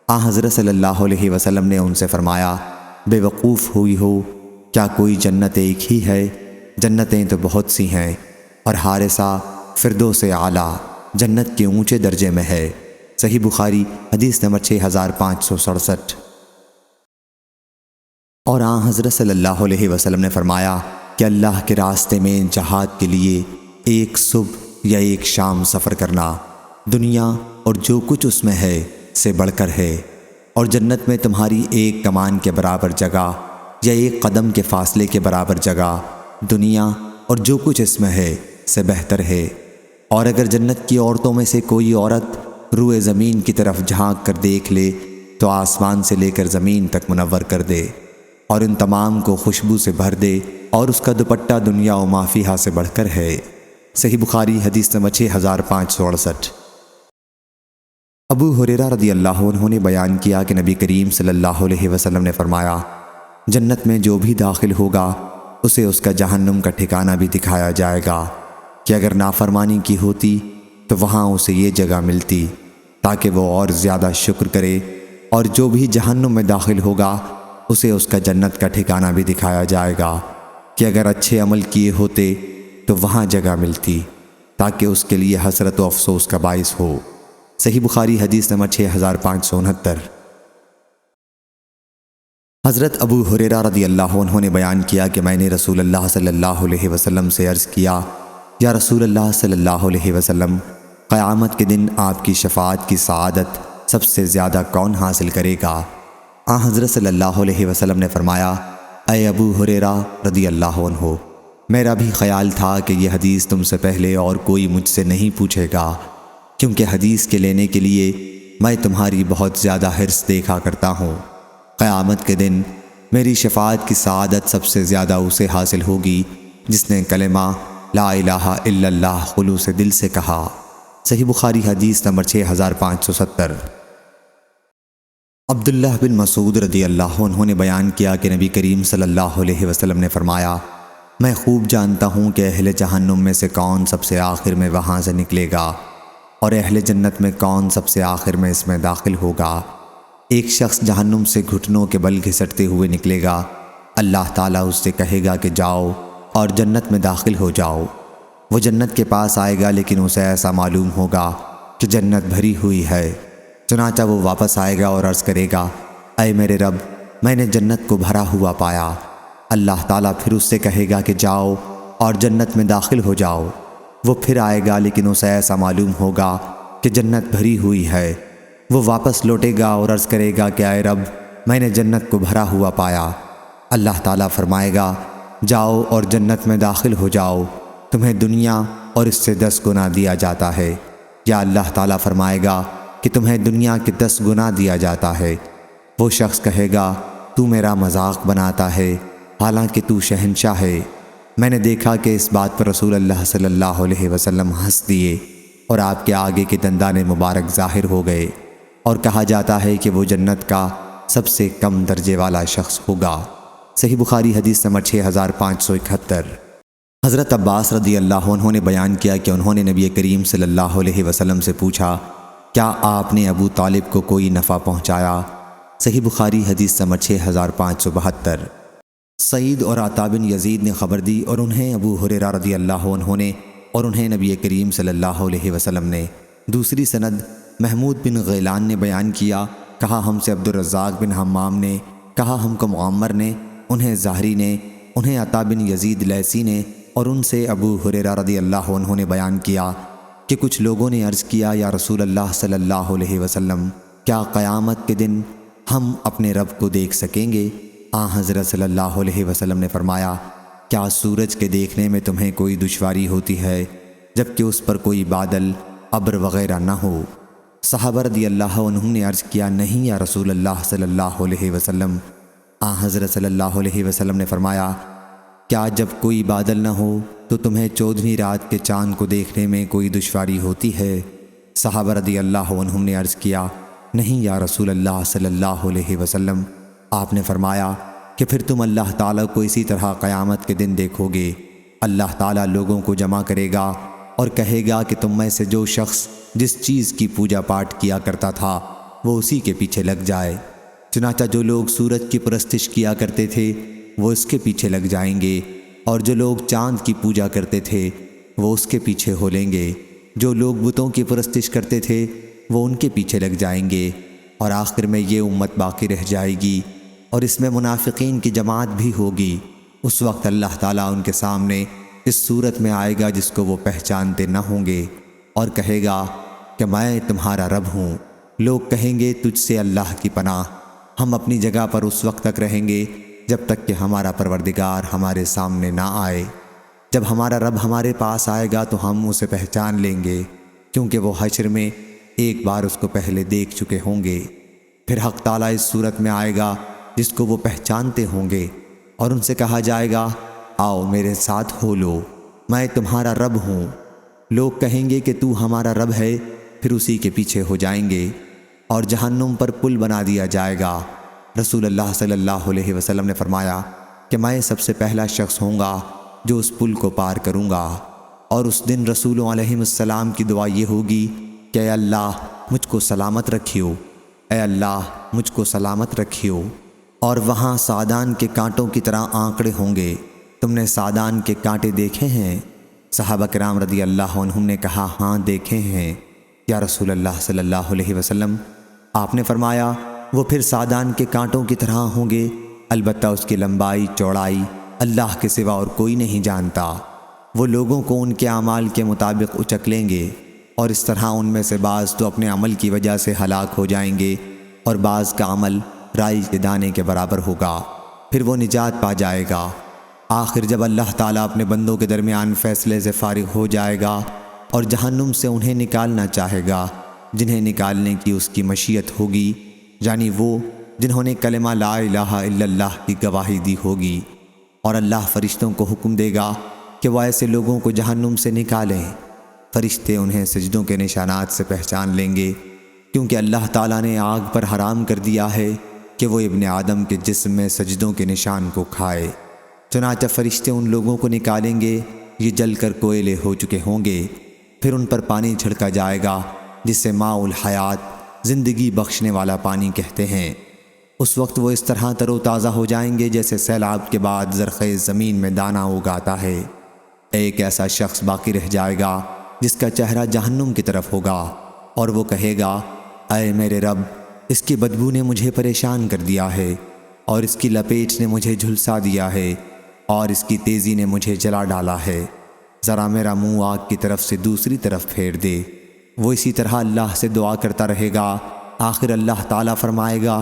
حضرت صلی اللہ علیہ وسلم نے ان سے فرمایا، بے وقوف ہوئی ہو، کیا کوئی جنت ایک ہی ہے؟ جنتیں تو بہت سی ہیں، اور حارثہ فردوس اعلیٰ جنت کے اونچے درجے میں ہے۔ صحیح بخاری حدیث نمبر 6567۔ اور حضرت صلی اللہ علیہ وسلم نے فرمایا کہ اللہ کے راستے میں جہاد کے لیے ایک صبح یا ایک شام سفر کرنا دنیا اور جو کچھ اس میں ہے سے بڑھ کر ہے، اور جنت میں تمہاری ایک کمان کے برابر جگہ یا ایک قدم کے فاصلے کے برابر جگہ دنیا اور جو کچھ اس میں ہے سے بہتر ہے۔ اور اگر جنت کی عورتوں میں سے کوئی عورت روئے زمین کی طرف جھانک کر دیکھ لے تو آسمان سے لے کر زمین تک منور کر دے اور ان تمام کو خوشبو سے بھر دے، اور اس کا دوپٹہ دنیا و ما فیہا سے بڑھ کر ہے۔ صحیح بخاری حدیث نمبر 6568۔ ابو ہریرہ رضی اللہ عنہ نے بیان کیا کہ نبی کریم صلی اللہ علیہ وسلم نے فرمایا، جنت میں جو بھی داخل ہوگا اسے اس کا جہنم کا ٹھکانہ بھی دکھایا جائے گا کہ اگر نافرمانی کی ہوتی تو وہاں اسے یہ جگہ ملتی تاکہ وہ اور زیادہ شکر کرے، اور جو بھی جہنم میں داخل ہوگا اسے اس کا جنت کا ٹھکانہ بھی دکھایا جائے گا کہ اگر اچھے عمل کیے ہوتے تو وہاں جگہ ملتی تاکہ اس کے لیے حسرت و افسوس کا باعث ہو۔ صحیح بخاری حدیث نمبر 6569۔ حضرت ابو ہریرہ رضی اللہ عنہ نے بیان کیا کہ میں نے رسول اللہ صلی اللہ علیہ وسلم سے عرض کیا، یا رسول اللہ صلی اللہ علیہ وسلم، قیامت کے دن آپ کی شفاعت کی سعادت سب سے زیادہ کون حاصل کرے گا؟ حضرت صلی اللہ علیہ وسلم نے فرمایا، اے ابو ہریرہ رضی اللہ عنہ، میرا بھی خیال تھا کہ یہ حدیث تم سے پہلے اور کوئی مجھ سے نہیں پوچھے گا، کیونکہ حدیث کے لینے کے لیے میں تمہاری بہت زیادہ حرص دیکھا کرتا ہوں۔ قیامت کے دن میری شفاعت کی سعادت سب سے زیادہ اسے حاصل ہوگی جس نے کلمہ لا الہ الا اللہ خلوص دل سے کہا۔ صحیح بخاری حدیث نمبر 6570۔ عبداللہ بن مسعود رضی اللہ عنہ نے بیان کیا کہ نبی کریم صلی اللہ علیہ وسلم نے فرمایا، میں خوب جانتا ہوں کہ اہل جہنم میں سے کون سب سے آخر میں وہاں سے نکلے گا، اور اہل جنت میں کون سب سے آخر میں اس میں داخل ہوگا۔ ایک شخص جہنم سے گھٹنوں کے بل گھسٹتے ہوئے نکلے گا، اللہ تعالیٰ اس سے کہے گا کہ جاؤ اور جنت میں داخل ہو جاؤ۔ وہ جنت کے پاس آئے گا لیکن اسے ایسا معلوم ہوگا کہ جنت بھری ہوئی ہے، چنانچہ وہ واپس آئے گا اور عرض کرے گا، اے میرے رب، میں نے جنت کو بھرا ہوا پایا۔ اللہ تعالیٰ پھر اس سے کہے گا کہ جاؤ اور جنت میں داخل ہو جاؤ۔ وہ پھر آئے گا لیکن اسے ایسا معلوم ہوگا کہ جنت بھری ہوئی ہے۔ وہ واپس لوٹے گا اور عرض کرے گا کہ اے رب، میں نے جنت کو بھرا ہوا پایا۔ اللہ تعالیٰ فرمائے گا، جاؤ اور جنت میں داخل ہو جاؤ، تمہیں دنیا اور اس سے 10 گنا دیا جاتا ہے۔ یا اللہ تعالیٰ فرمائے گا کہ تمہیں دنیا کے 10 گنا دیا جاتا ہے۔ وہ شخص کہے گا، تو میرا مذاق بناتا ہے، حالانکہ تو شہنشاہ ہے۔ میں نے دیکھا کہ اس بات پر رسول اللہ صلی اللہ علیہ وسلم ہنس دیے اور آپ کے آگے کے دندان مبارک ظاہر ہو گئے، اور کہا جاتا ہے کہ وہ جنت کا سب سے کم درجے والا شخص ہوگا۔ صحیح بخاری حدیث نمبر 6571۔ حضرت عباس رضی اللہ عنہ نے بیان کیا کہ انہوں نے نبی کریم صلی اللہ علیہ وسلم سے پوچھا، کیا آپ نے ابو طالب کو کوئی نفع پہنچایا؟ صحیح بخاری حدیث نمبر 6572۔ سعید اور عطا بن یزید نے خبر دی اور انہیں ابو ہریرہ رضی اللہ عنہ نے اور انہیں نبی کریم صلی اللہ علیہ وسلم نے۔ دوسری سند محمود بن غیلان نے بیان کیا، کہا ہم سے عبد الرزاق بن حمام نے، کہا ہم کو معمر نے، انہیں زہری نے، انہیں عطا بن یزید لیثی نے، اور ان سے ابو ہریرہ رضی اللہ عنہ نے بیان کیا کہ کچھ لوگوں نے عرض کیا، یا رسول اللہ صلی اللہ علیہ وسلم، کیا قیامت کے دن ہم اپنے رب کو دیکھ سکیں گے؟ حضرت صلی اللہ علیہ وسلم نے فرمایا، کیا سورج کے دیکھنے میں تمہیں کوئی دشواری ہوتی ہے جبکہ اس پر کوئی بادل، ابر وغیرہ نہ ہو؟ صحابہ رضی اللہ عنہم نے عرض کیا، نہیں یا رسول اللہ صلی اللہ علیہ وسلم۔ حضرت صلی اللہ علیہ وسلم نے فرمایا، کیا جب کوئی بادل نہ ہو تو تمہیں 14ویں رات کے چاند کو دیکھنے میں کوئی دشواری ہوتی ہے؟ صحابہ رضی اللہ عنہم نے عرض کیا، نہیں یا رسول اللہ صلی اللہ علیہ وسلم۔ آپ نے فرمایا کہ پھر تم اللہ تعالیٰ کو اسی طرح قیامت کے دن دیکھو گے۔ اللہ تعالیٰ لوگوں کو جمع کرے گا اور کہے گا کہ تم میں سے جو شخص جس چیز کی پوجا پاٹ کیا کرتا تھا وہ اسی کے پیچھے لگ جائے۔ چنانچہ جو لوگ سورج کی پرستش کیا کرتے تھے وہ اس کے پیچھے لگ جائیں گے، اور جو لوگ چاند کی پوجا کرتے تھے وہ اس کے پیچھے ہو لیں گے، جو لوگ بتوں کی پرستش کرتے تھے وہ ان کے پیچھے لگ جائیں گے، اور آخر میں یہ امت باقی رہ جائے گی اور اس میں منافقین کی جماعت بھی ہوگی۔ اس وقت اللہ تعالیٰ ان کے سامنے اس صورت میں آئے گا جس کو وہ پہچانتے نہ ہوں گے، اور کہے گا کہ میں تمہارا رب ہوں۔ لوگ کہیں گے، تجھ سے اللہ کی پناہ، ہم اپنی جگہ پر اس وقت تک رہیں گے جب تک کہ ہمارا پروردگار ہمارے سامنے نہ آئے۔ جب ہمارا رب ہمارے پاس آئے گا تو ہم اسے پہچان لیں گے، کیونکہ وہ حشر میں ایک بار اس کو پہلے دیکھ چکے ہوں گے۔ پھر حق تعالیٰ اس صورت میں آئے گا جس کو وہ پہچانتے ہوں گے، اور ان سے کہا جائے گا آؤ میرے ساتھ ہو لو، میں تمہارا رب ہوں۔ لوگ کہیں گے کہ تو ہمارا رب ہے، پھر اسی کے پیچھے ہو جائیں گے اور جہنم پر پل بنا دیا جائے گا۔ رسول اللہ صلی اللہ علیہ وسلم نے فرمایا کہ میں سب سے پہلا شخص ہوں گا جو اس پل کو پار کروں گا، اور اس دن رسولوں علیہ السلام کی دعا یہ ہوگی کہ اے اللہ مجھ کو سلامت رکھیو، اے اللہ مجھ کو سلامت رکھیو۔ اور وہاں سعدان کے کانٹوں کی طرح آنکڑے ہوں گے۔ تم نے سعدان کے کانٹے دیکھے ہیں؟ صحابہ کرام رضی اللہ عنہم نے کہا ہاں دیکھے ہیں یا رسول اللہ صلی اللہ علیہ وسلم۔ آپ نے فرمایا وہ پھر سعدان کے کانٹوں کی طرح ہوں گے، البتہ اس کی لمبائی چوڑائی اللہ کے سوا اور کوئی نہیں جانتا۔ وہ لوگوں کو ان کے اعمال کے مطابق اچک لیں گے، اور اس طرح ان میں سے بعض تو اپنے عمل کی وجہ سے ہلاک ہو جائیں گے، اور بعض کا عمل رائی کے دانے کے برابر ہوگا، پھر وہ نجات پا جائے گا۔ آخر جب اللہ تعالیٰ اپنے بندوں کے درمیان فیصلے سے فارغ ہو جائے گا اور جہنم سے انہیں نکالنا چاہے گا، جنہیں نکالنے کی اس کی مشیت ہوگی، یعنی وہ جنہوں نے کلمہ لا الہ الا اللہ کی گواہی دی ہوگی، اور اللہ فرشتوں کو حکم دے گا کہ وہ ایسے لوگوں کو جہنم سے نکالیں۔ فرشتے انہیں سجدوں کے نشانات سے پہچان لیں گے، کیونکہ اللہ تعالیٰ نے آگ پر حرام کر دیا ہے کہ وہ ابن آدم کے جسم میں سجدوں کے نشان کو کھائے۔ چنانچہ فرشتے ان لوگوں کو نکالیں گے، یہ جل کر کوئلے ہو چکے ہوں گے، پھر ان پر پانی چھڑکا جائے گا جسے ماء الحیات زندگی بخشنے والا پانی کہتے ہیں۔ اس وقت وہ اس طرح تر و تازہ ہو جائیں گے جیسے سیلاب کے بعد زرخیز زمین میں دانہ اگاتا ہے۔ ایک ایسا شخص باقی رہ جائے گا جس کا چہرہ جہنم کی طرف ہوگا، اور وہ کہے گا اے میرے رب، اس کی بدبو نے مجھے پریشان کر دیا ہے، اور اس کی لپیٹ نے مجھے جھلسا دیا ہے، اور اس کی تیزی نے مجھے جلا ڈالا ہے، ذرا میرا منہ آگ کی طرف سے دوسری طرف پھیر دے۔ وہ اسی طرح اللہ سے دعا کرتا رہے گا، آخر اللہ تعالیٰ فرمائے گا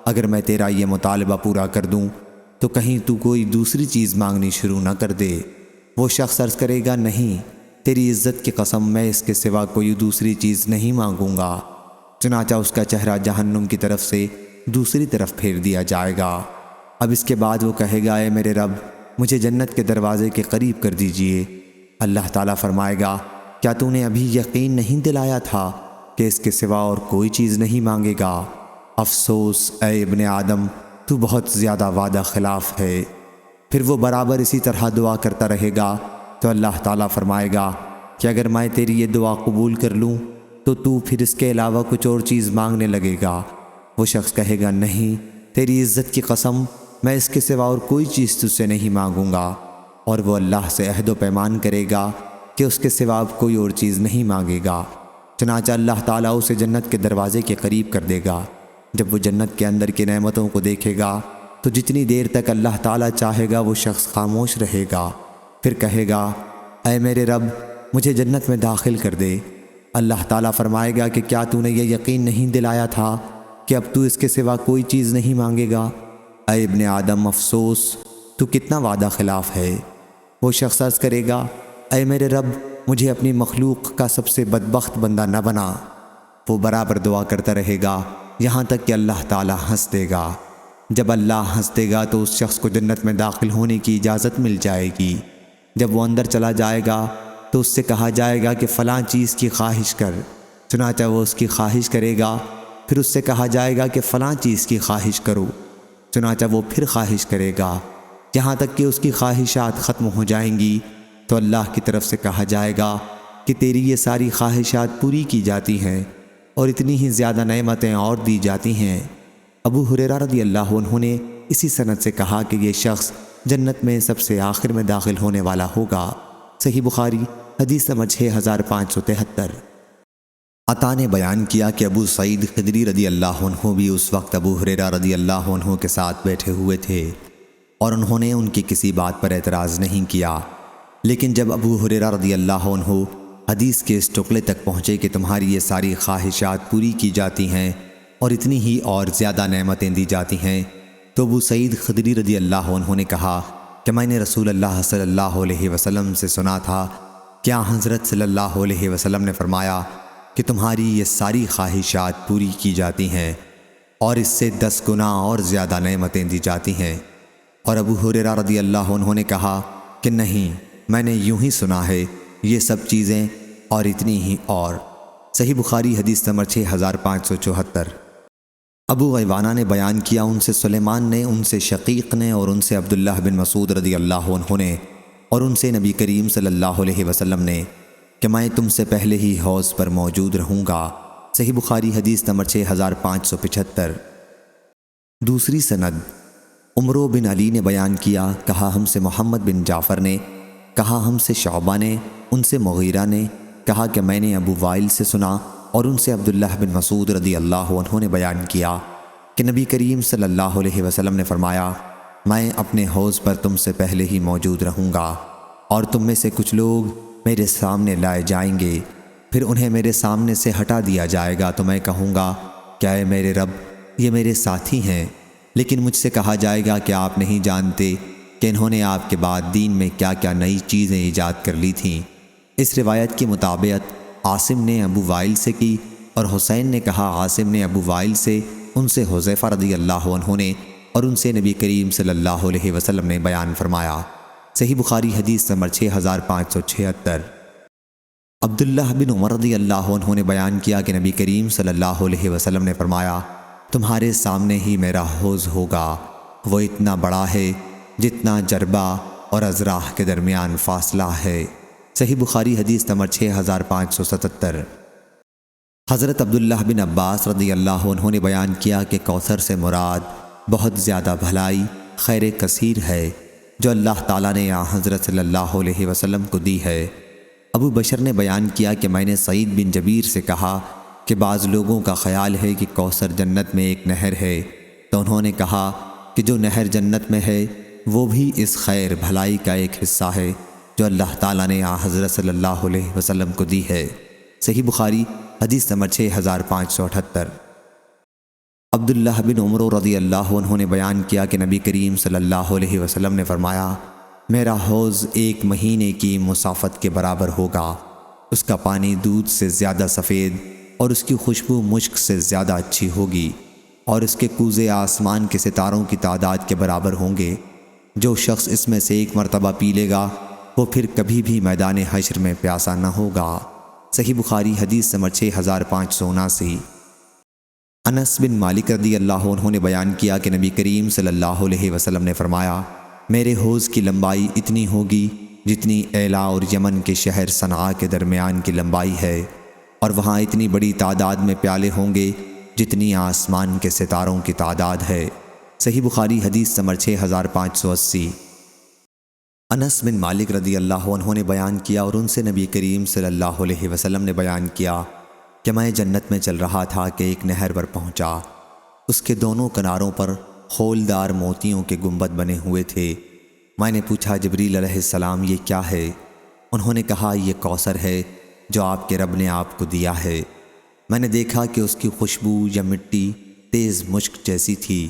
اگر میں تیرا یہ مطالبہ پورا کر دوں تو کہیں تو کوئی دوسری چیز مانگنی شروع نہ کر دے۔ وہ شخص عرض کرے گا نہیں، تیری عزت کی قسم میں اس کے سوا کوئی دوسری چیز نہیں مانگوں گا۔ چنانچہ اس کا چہرہ جہنم کی طرف سے دوسری طرف پھیر دیا جائے گا۔ اب اس کے بعد وہ کہے گا اے میرے رب، مجھے جنت کے دروازے کے قریب کر دیجئے۔ اللہ تعالیٰ فرمائے گا کیا تو نے ابھی یقین نہیں دلایا تھا کہ اس کے سوا اور کوئی چیز نہیں مانگے گا؟ افسوس اے ابن آدم، تو بہت زیادہ وعدہ خلاف ہے۔ پھر وہ برابر اسی طرح دعا کرتا رہے گا تو اللہ تعالیٰ فرمائے گا کہ اگر میں تیری یہ دعا قبول کر لوں تو پھر اس کے علاوہ کچھ اور چیز مانگنے لگے گا۔ وہ شخص کہے گا نہیں، تیری عزت کی قسم میں اس کے سوا اور کوئی چیز تجھ سے نہیں مانگوں گا، اور وہ اللہ سے عہد و پیمان کرے گا کہ اس کے سوا اب کوئی اور چیز نہیں مانگے گا۔ چنانچہ اللہ تعالیٰ اسے جنت کے دروازے کے قریب کر دے گا۔ جب وہ جنت کے اندر کی نعمتوں کو دیکھے گا تو جتنی دیر تک اللہ تعالیٰ چاہے گا وہ شخص خاموش رہے گا، پھر کہے گا اے میرے رب، مجھے جنت میں داخل کر دے۔ اللہ تعالیٰ فرمائے گا کہ کیا تو نے یہ یقین نہیں دلایا تھا کہ اب تو اس کے سوا کوئی چیز نہیں مانگے گا؟ اے ابن آدم، افسوس تو کتنا وعدہ خلاف ہے۔ وہ شخص عرض کرے گا اے میرے رب، مجھے اپنی مخلوق کا سب سے بدبخت بندہ نہ بنا۔ وہ برابر دعا کرتا رہے گا یہاں تک کہ اللہ تعالیٰ ہنس دے گا۔ جب اللہ ہنس دے گا تو اس شخص کو جنت میں داخل ہونے کی اجازت مل جائے گی۔ جب وہ اندر چلا جائے گا تو اس سے کہا جائے گا کہ فلاں چیز کی خواہش کر، چنانچہ وہ اس کی خواہش کرے گا۔ پھر اس سے کہا جائے گا کہ فلاں چیز کی خواہش کرو، چنانچہ وہ پھر خواہش کرے گا، یہاں تک کہ اس کی خواہشات ختم ہو جائیں گی۔ تو اللہ کی طرف سے کہا جائے گا کہ تیری یہ ساری خواہشات پوری کی جاتی ہیں، اور اتنی ہی زیادہ نعمتیں اور دی جاتی ہیں۔ ابو ہریرہ رضی اللہ عنہ نے اسی سند سے کہا کہ یہ شخص جنت میں سب سے آخر میں داخل ہونے والا ہوگا۔ صحیح بخاری حدیث نمبر 6573۔ عطا نے بیان کیا کہ ابو سعید خدری رضی اللہ عنہ بھی اس وقت ابو ہریرہ رضی اللہ عنہ کے ساتھ بیٹھے ہوئے تھے، اور انہوں نے ان کی کسی بات پر اعتراض نہیں کیا۔ لیکن جب ابو ہریرہ رضی اللہ عنہ حدیث کے اس ٹکڑے تک پہنچے کہ تمہاری یہ ساری خواہشات پوری کی جاتی ہیں اور اتنی ہی اور زیادہ نعمتیں دی جاتی ہیں، تو ابو سعید خدری رضی اللہ عنہ نے کہا کہ میں نے رسول اللہ صلی اللہ علیہ وسلم سے سنا تھا کہ حضرت صلی اللہ علیہ وسلم نے فرمایا کہ تمہاری یہ ساری خواہشات پوری کی جاتی ہیں اور اس سے 10 گنا اور زیادہ نعمتیں دی جاتی ہیں۔ اور ابو ہریرہ رضی اللہ عنہ نے کہا کہ نہیں، میں نے یوں ہی سنا ہے، یہ سب چیزیں اور اتنی ہی اور۔ صحیح بخاری حدیث نمبر 6574۔ ابو غیوانہ نے بیان کیا، ان سے سلیمان نے، ان سے شقیق نے، اور ان سے عبداللہ بن مسعود رضی اللہ عنہ نے، اور ان سے نبی کریم صلی اللہ علیہ وسلم نے کہ میں تم سے پہلے ہی حوض پر موجود رہوں گا۔ صحیح بخاری حدیث نمبر 6575۔ دوسری سند عمرو بن علی نے بیان کیا، کہا ہم سے محمد بن جعفر نے، کہا ہم سے شعبہ نے، ان سے مغیرہ نے، کہا کہ میں نے ابو وائل سے سنا، اور ان سے عبداللہ بن مسعود رضی اللہ عنہ نے بیان کیا کہ نبی کریم صلی اللہ علیہ وسلم نے فرمایا، میں اپنے حوض پر تم سے پہلے ہی موجود رہوں گا، اور تم میں سے کچھ لوگ میرے سامنے لائے جائیں گے، پھر انہیں میرے سامنے سے ہٹا دیا جائے گا تو میں کہوں گا کہ اے میرے رب، یہ میرے ساتھی ہیں، لیکن مجھ سے کہا جائے گا کہ آپ نہیں جانتے کہ انہوں نے آپ کے بعد دین میں کیا کیا نئی چیزیں ایجاد کر لی تھیں۔ اس روایت کے مطابق عاصم نے ابو وائل سے کی، اور حسین نے کہا عاصم نے ابو وائل سے، ان سے حذیفہ رضی اللہ عنہ نے، اور ان سے نبی کریم صلی اللہ علیہ وسلم نے بیان فرمایا۔ صحیح بخاری حدیث نمبر 6576۔ عبداللہ بن عمر رضی اللہ عنہ نے بیان کیا کہ نبی کریم صلی اللہ علیہ وسلم نے فرمایا، تمہارے سامنے ہی میرا حوض ہوگا، وہ اتنا بڑا ہے جتنا جربہ اور ازراح کے درمیان فاصلہ ہے۔ صحیح بخاری حدیث نمبر 6577۔ حضرت عبداللہ بن عباس رضی اللہ عنہ نے بیان کیا کہ کوثر سے مراد بہت زیادہ بھلائی، خیر کثیر ہے جو اللہ تعالیٰ نے حضرت صلی اللہ علیہ وسلم کو دی ہے۔ ابو بشر نے بیان کیا کہ میں نے سعید بن جبیر سے کہا کہ بعض لوگوں کا خیال ہے کہ کوثر جنت میں ایک نہر ہے، تو انہوں نے کہا کہ جو نہر جنت میں ہے وہ بھی اس خیر بھلائی کا ایک حصہ ہے جو اللہ تعالیٰ نے حضرت صلی اللہ علیہ وسلم کو دی ہے۔ صحیح بخاری حدیث نمبر 6578۔ عبداللہ بن عمر رضی اللہ عنہ نے بیان کیا کہ نبی کریم صلی اللہ علیہ وسلم نے فرمایا، میرا حوض 1 مہینے کی مسافت کے برابر ہوگا، اس کا پانی دودھ سے زیادہ سفید اور اس کی خوشبو مشک سے زیادہ اچھی ہوگی، اور اس کے کوزے آسمان کے ستاروں کی تعداد کے برابر ہوں گے۔ جو شخص اس میں سے 1 مرتبہ پی لے گا وہ پھر کبھی بھی میدان حشر میں پیاسا نہ ہوگا۔ صحیح بخاری حدیث نمبر 6579۔ انس بن مالک رضی اللہ عنہ نے بیان کیا کہ نبی کریم صلی اللہ علیہ وسلم نے فرمایا، میرے حوض کی لمبائی اتنی ہوگی جتنی ایلا اور یمن کے شہر صنعاء کے درمیان کی لمبائی ہے، اور وہاں اتنی بڑی تعداد میں پیالے ہوں گے جتنی آسمان کے ستاروں کی تعداد ہے۔ صحیح بخاری حدیث نمبر 6580۔ انس بن مالک رضی اللہ عنہ نے بیان کیا، اور ان سے نبی کریم صلی اللہ علیہ وسلم نے بیان کیا کہ میں جنت میں چل رہا تھا کہ ایک نہر پر پہنچا، اس کے دونوں کناروں پر خولدار موتیوں کے گنبد بنے ہوئے تھے۔ میں نے پوچھا جبریل علیہ السلام یہ کیا ہے؟ انہوں نے کہا یہ کوثر ہے جو آپ کے رب نے آپ کو دیا ہے۔ میں نے دیکھا کہ اس کی خوشبو یا مٹی تیز مشک جیسی تھی۔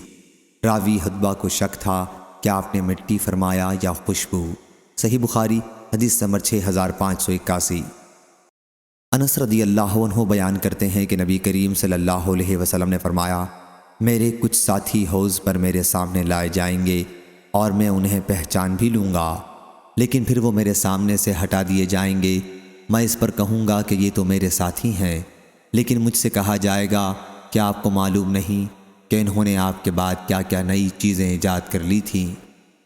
راوی حدبہ کو شک تھا کہ آپ نے مٹی فرمایا یا خوشبو۔ صحیح بخاری حدیث نمبر 6581۔ انس رضی اللہ عنہ بیان کرتے ہیں کہ نبی کریم صلی اللہ علیہ وسلم نے فرمایا، میرے کچھ ساتھی حوض پر میرے سامنے لائے جائیں گے اور میں انہیں پہچان بھی لوں گا، لیکن پھر وہ میرے سامنے سے ہٹا دیے جائیں گے۔ میں اس پر کہوں گا کہ یہ تو میرے ساتھی ہیں، لیکن مجھ سے کہا جائے گا کہ آپ کو معلوم نہیں کہ انہوں نے آپ کے بعد کیا کیا نئی چیزیں ایجاد کر لی تھیں۔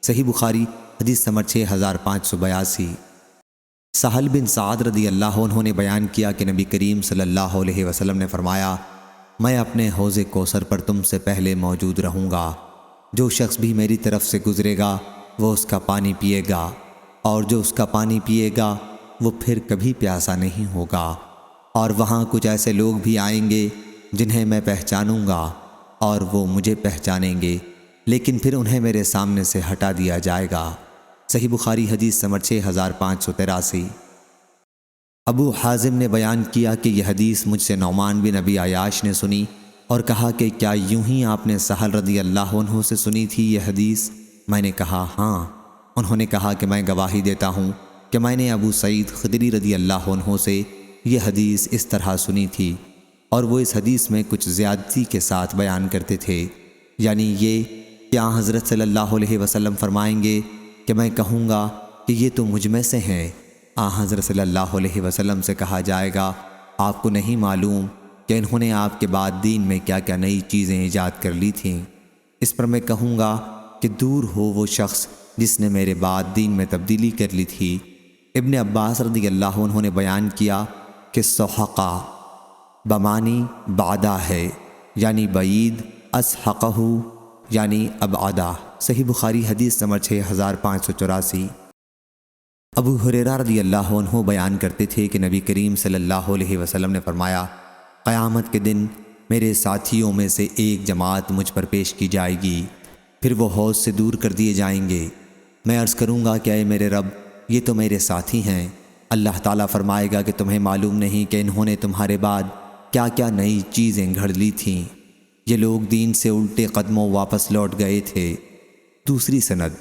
صحیح بخاری حدیث نمبر 6582۔ سہل بن سعد رضی اللہ عنہ نے بیان کیا کہ نبی کریم صلی اللہ علیہ وسلم نے فرمایا، میں اپنے حوض کوثر پر تم سے پہلے موجود رہوں گا، جو شخص بھی میری طرف سے گزرے گا وہ اس کا پانی پیے گا، اور جو اس کا پانی پیے گا وہ پھر کبھی پیاسا نہیں ہوگا، اور وہاں کچھ ایسے لوگ بھی آئیں گے جنہیں میں پہچانوں گا اور وہ مجھے پہچانیں گے، لیکن پھر انہیں میرے سامنے سے ہٹا دیا جائے گا۔ صحیح بخاری حدیث نمبر 6583۔ ابو حازم نے بیان کیا کہ یہ حدیث مجھ سے نعمان بن ابی عیاش نے سنی اور کہا کہ کیا یوں ہی آپ نے سہل رضی اللہ عنہ سے سنی تھی یہ حدیث؟ میں نے کہا ہاں۔ انہوں نے کہا کہ میں گواہی دیتا ہوں کہ میں نے ابو سعید خدری رضی اللہ عنہ سے یہ حدیث اس طرح سنی تھی، اور وہ اس حدیث میں کچھ زیادتی کے ساتھ بیان کرتے تھے، یعنی یہ کہ آن حضرت صلی اللہ علیہ وسلم فرمائیں گے کہ میں کہوں گا کہ یہ تو مجھ میں سے ہیں۔ آن حضرت صلی اللہ علیہ وسلم سے کہا جائے گا آپ کو نہیں معلوم کہ انہوں نے آپ کے بعد دین میں کیا کیا نئی چیزیں ایجاد کر لی تھیں؟ اس پر میں کہوں گا کہ دور ہو وہ شخص جس نے میرے بعد دین میں تبدیلی کر لی تھی۔ ابن عباس رضی اللہ عنہ نے بیان کیا کہ سحقہ بمانی بعدہ ہے، یعنی بعید، اسحقہ یعنی ابعدہ۔ صحیح بخاری حدیث نمبر 6584۔ ابو ہریرہ رضی اللہ عنہ بیان کرتے تھے کہ نبی کریم صلی اللہ علیہ وسلم نے فرمایا قیامت کے دن میرے ساتھیوں میں سے ایک جماعت مجھ پر پیش کی جائے گی، پھر وہ حوض سے دور کر دیے جائیں گے۔ میں عرض کروں گا کہ اے میرے رب، یہ تو میرے ساتھی ہیں۔ اللہ تعالیٰ فرمائے گا کہ تمہیں معلوم نہیں کہ انہوں نے تمہارے بعد کیا کیا نئی چیزیں گھڑ لی تھیں؟ یہ لوگ دین سے الٹے قدموں واپس لوٹ گئے تھے۔ دوسری سند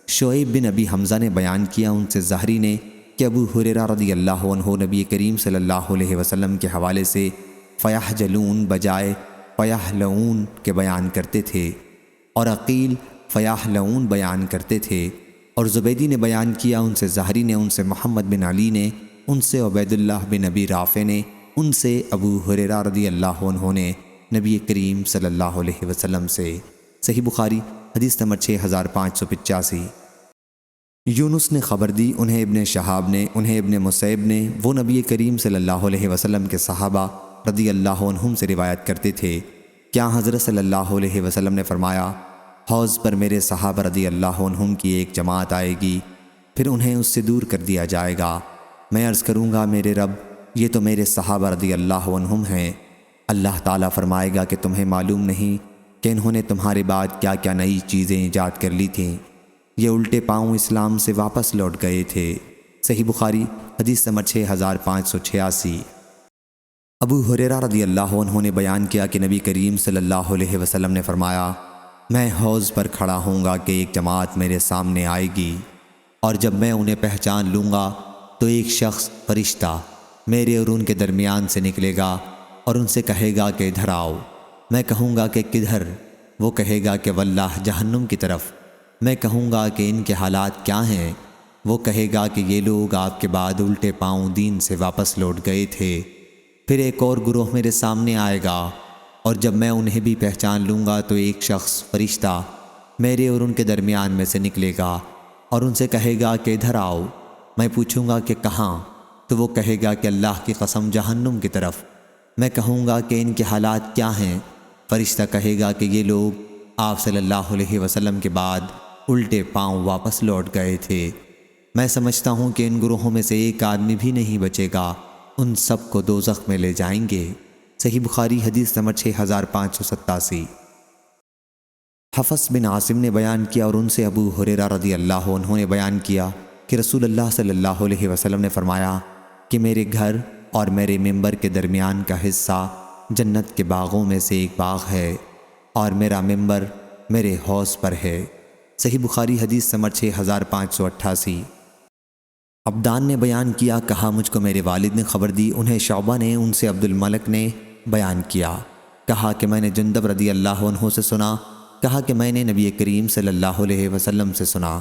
شعیب بن ابی حمزہ نے بیان کیا ان سے زہری نے کہ ابو ہریرہ رضی اللہ عنہ نبی کریم صلی اللہ علیہ وسلم کے حوالے سے فیحجلون بجائے فیحلعون کے بیان کرتے تھے، اور عقیل فیحلعون بیان کرتے تھے، اور زبیدی نے بیان کیا ان سے زہری نے، ان سے محمد بن علی نے، ان سے عبید اللہ بن ابی رافع نے، ان سے ابو ہریرہ رضی اللہ عنہ نے نبی کریم صلی اللہ علیہ وسلم سے۔ صحیح بخاری حدیث نمبر 6585۔ یونس نے خبر دی، انہیں ابن شہاب نے، انہیں ابن مسیب نے، وہ نبی کریم صلی اللہ علیہ وسلم کے صحابہ رضی اللہ عنہم سے روایت کرتے تھے کیا حضرت صلی اللہ علیہ وسلم نے فرمایا حوض پر میرے صحابہ رضی اللہ عنہم کی ایک جماعت آئے گی، پھر انہیں اس سے دور کر دیا جائے گا۔ میں عرض کروں گا میرے رب، یہ تو میرے صحابہ رضی اللہ عنہم ہیں۔ اللہ تعالیٰ فرمائے گا کہ تمہیں معلوم نہیں کہ انہوں نے تمہارے بعد کیا کیا نئی چیزیں ایجاد کر لی تھیں؟ یہ الٹے پاؤں اسلام سے واپس لوٹ گئے تھے۔ صحیح بخاری حدیث نمبر 6586۔ ابو ہریرہ رضی اللہ عنہ نے بیان کیا کہ نبی کریم صلی اللہ علیہ وسلم نے فرمایا میں حوض پر کھڑا ہوں گا کہ ایک جماعت میرے سامنے آئے گی، اور جب میں انہیں پہچان لوں گا تو ایک شخص فرشتہ میرے اور ان کے درمیان سے نکلے گا اور ان سے کہے گا کہ ادھر آؤ۔ میں کہوں گا کہ کدھر؟ وہ کہے گا کہ واللہ جہنم کی طرف۔ میں کہوں گا کہ ان کے حالات کیا ہیں؟ وہ کہے گا کہ یہ لوگ آپ کے بعد الٹے پاؤں دین سے واپس لوٹ گئے تھے۔ پھر ایک اور گروہ میرے سامنے آئے گا، اور جب میں انہیں بھی پہچان لوں گا تو ایک شخص فرشتہ میرے اور ان کے درمیان میں سے نکلے گا اور ان سے کہے گا کہ ادھر آؤ۔ میں پوچھوں گا کہ کہاں؟ تو وہ کہے گا کہ اللہ کی قسم جہنم کی طرف۔ میں کہوں گا کہ ان کے حالات کیا ہیں؟ فرشتہ کہے گا کہ یہ لوگ آپ صلی اللہ علیہ وسلم کے بعد الٹے پاؤں واپس لوٹ گئے تھے۔ میں سمجھتا ہوں کہ ان گروہوں میں سے ایک آدمی بھی نہیں بچے گا، ان سب کو دوزخ میں لے جائیں گے۔ صحیح بخاری حدیث نمبر 6587۔ حفص بن عاصم نے بیان کیا اور ان سے ابو ہریرہ رضی اللہ عنہ نے بیان کیا کہ رسول اللہ صلی اللہ علیہ وسلم نے فرمایا کہ میرے گھر اور میرے ممبر کے درمیان کا حصہ جنت کے باغوں میں سے ایک باغ ہے، اور میرا ممبر میرے حوض پر ہے۔ صحیح بخاری حدیث نمبر 6588۔ عبدان نے بیان کیا، کہا مجھ کو میرے والد نے خبر دی، انہیں شعبہ نے، ان سے عبد الملک نے بیان کیا، کہا کہ میں نے جندب رضی اللہ عنہ سے سنا، کہا کہ میں نے نبی کریم صلی اللہ علیہ وسلم سے سنا،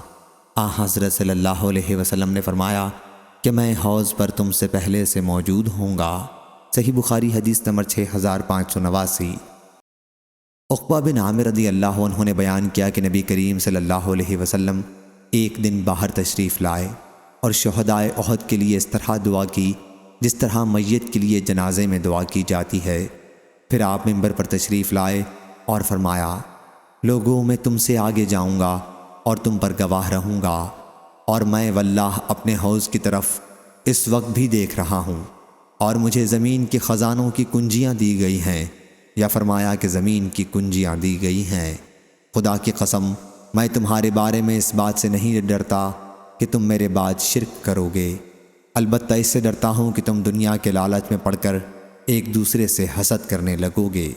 حضرت صلی اللہ علیہ وسلم نے فرمایا کہ میں حوض پر تم سے پہلے سے موجود ہوں گا۔ صحیح بخاری حدیث نمبر 6589۔ عقبہ بن عامر رضی اللہ عنہ نے بیان کیا کہ نبی کریم صلی اللہ علیہ وسلم ایک دن باہر تشریف لائے اور شہدائے احد کے لیے اس طرح دعا کی جس طرح میت کے لیے جنازے میں دعا کی جاتی ہے۔ پھر آپ ممبر پر تشریف لائے اور فرمایا لوگوں میں تم سے آگے جاؤں گا اور تم پر گواہ رہوں گا، اور میں واللہ اپنے حوض کی طرف اس وقت بھی دیکھ رہا ہوں، اور مجھے زمین کے خزانوں کی کنجیاں دی گئی ہیں، یا فرمایا کہ زمین کی کنجیاں دی گئی ہیں۔ خدا کی قسم میں تمہارے بارے میں اس بات سے نہیں ڈرتا کہ تم میرے بعد شرک کرو گے، البتہ اس سے ڈرتا ہوں کہ تم دنیا کے لالچ میں پڑ کر ایک دوسرے سے حسد کرنے لگو گے۔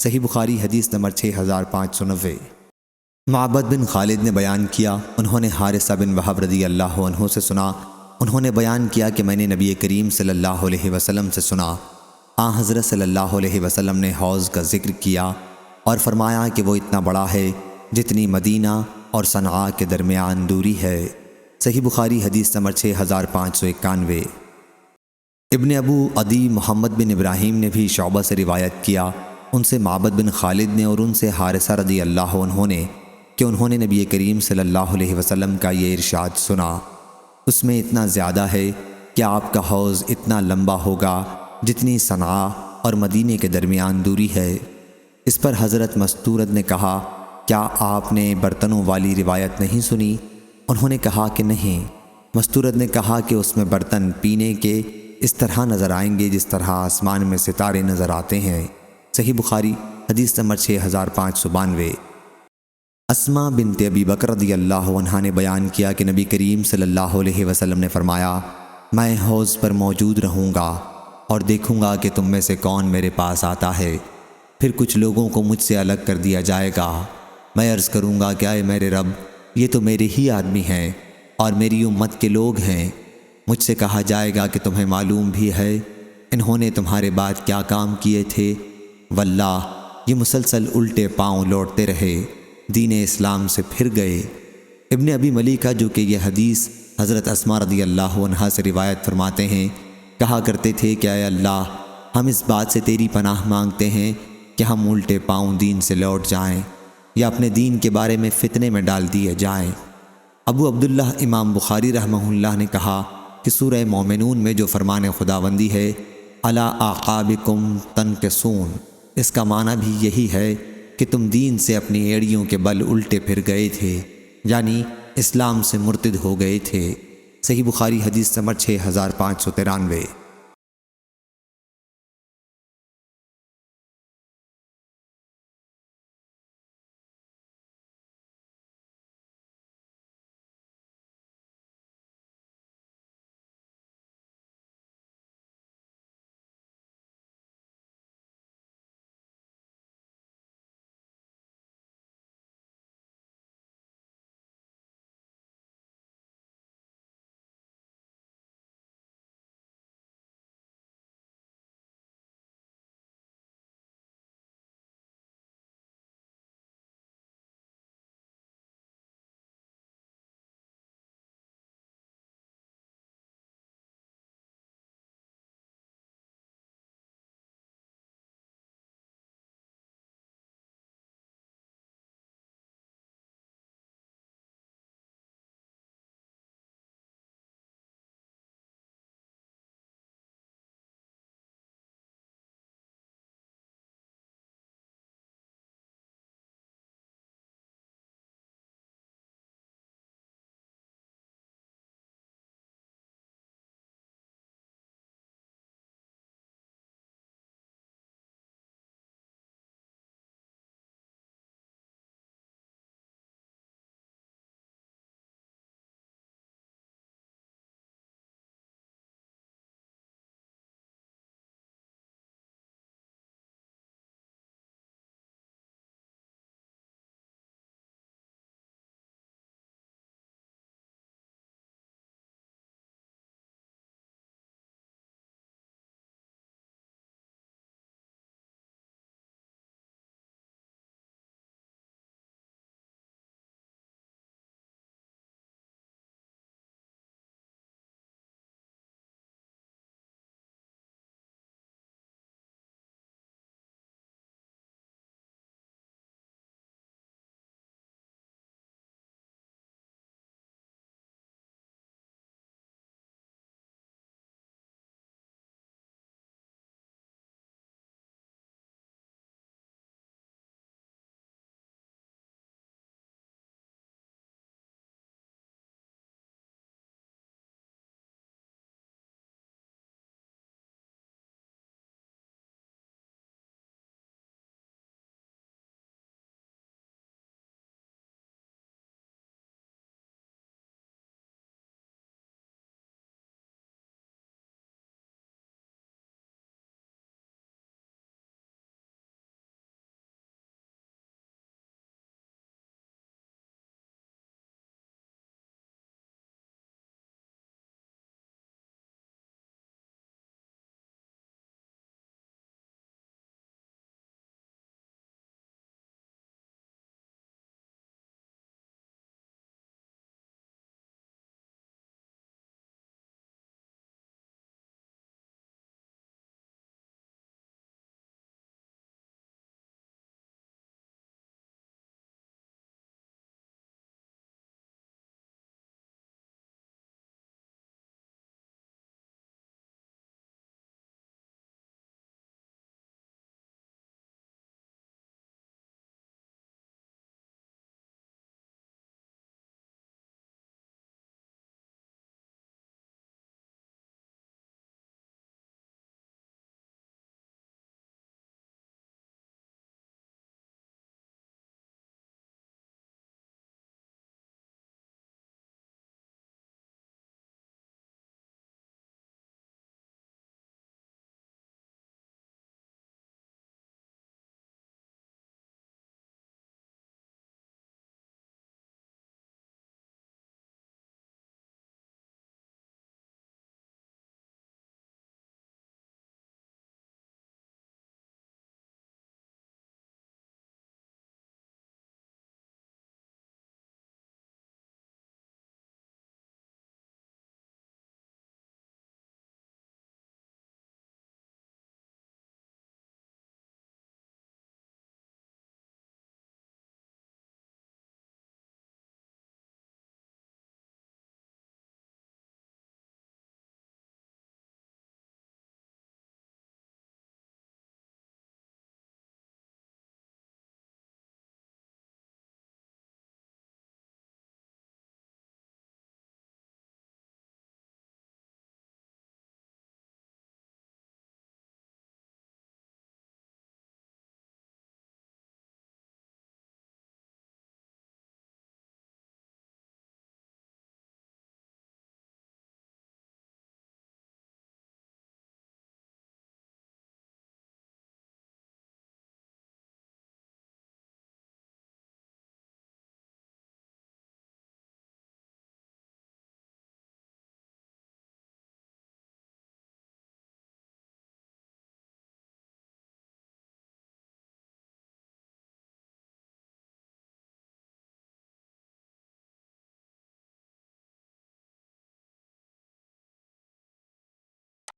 صحیح بخاری حدیث نمبر 6590۔ معبد بن خالد نے بیان کیا، انہوں نے حارثہ بن وہب رضی اللہ عنہ سے سنا، انہوں نے بیان کیا کہ میں نے نبی کریم صلی اللہ علیہ وسلم سے سنا، حضرت صلی اللہ علیہ وسلم نے حوض کا ذکر کیا اور فرمایا کہ وہ اتنا بڑا ہے جتنی مدینہ اور صنعاء کے درمیان دوری ہے۔ صحیح بخاری حدیث نمبر 6591۔ ابن ابو عدی محمد بن ابراہیم نے بھی شعبہ سے روایت کیا، ان سے معبد بن خالد نے اور ان سے حارثہ رضی اللہ عنہ نے کہ انہوں نے نبی کریم صلی اللہ علیہ وسلم کا یہ ارشاد سنا، اس میں اتنا زیادہ ہے کہ آپ کا حوض اتنا لمبا ہوگا جتنی صنعاء اور مدینے کے درمیان دوری ہے۔ اس پر حضرت مستورد نے کہا، کیا آپ نے برتنوں والی روایت نہیں سنی؟ انہوں نے کہا کہ نہیں۔ مستورد نے کہا کہ اس میں برتن پینے کے اس طرح نظر آئیں گے جس طرح آسمان میں ستارے نظر آتے ہیں۔ صحیح بخاری حدیث نمبر 6592۔ اسماء بنت ابی بکر رضی اللہ عنہا نے بیان کیا کہ نبی کریم صلی اللہ علیہ وسلم نے فرمایا، میں حوض پر موجود رہوں گا اور دیکھوں گا کہ تم میں سے کون میرے پاس آتا ہے، پھر کچھ لوگوں کو مجھ سے الگ کر دیا جائے گا، میں عرض کروں گا کہ اے میرے رب، یہ تو میرے ہی آدمی ہیں اور میری امت کے لوگ ہیں۔ مجھ سے کہا جائے گا کہ تمہیں معلوم بھی ہے انہوں نے تمہارے بعد کیا کام کیے تھے؟ واللہ یہ مسلسل الٹے پاؤں لوٹتے رہے، دین اسلام سے پھر گئے۔ ابن ابی ملیکہ جو کہ یہ حدیث حضرت اسماء رضی اللہ عنہا سے روایت فرماتے ہیں، کہا کرتے تھے کہ اے اللہ، ہم اس بات سے تیری پناہ مانگتے ہیں کہ ہم الٹے پاؤں دین سے لوٹ جائیں یا اپنے دین کے بارے میں فتنے میں ڈال دیے جائیں۔ ابو عبداللہ امام بخاری رحمہ اللہ نے کہا کہ سورہ مومنون میں جو فرمان خداوندی ہے، علی اعقابکم تنکسون، اس کا معنی بھی یہی ہے کہ تم دین سے اپنی ایڑیوں کے بل الٹے پھر گئے تھے، یعنی اسلام سے مرتد ہو گئے تھے۔ صحیح بخاری حدیث نمبر 6593۔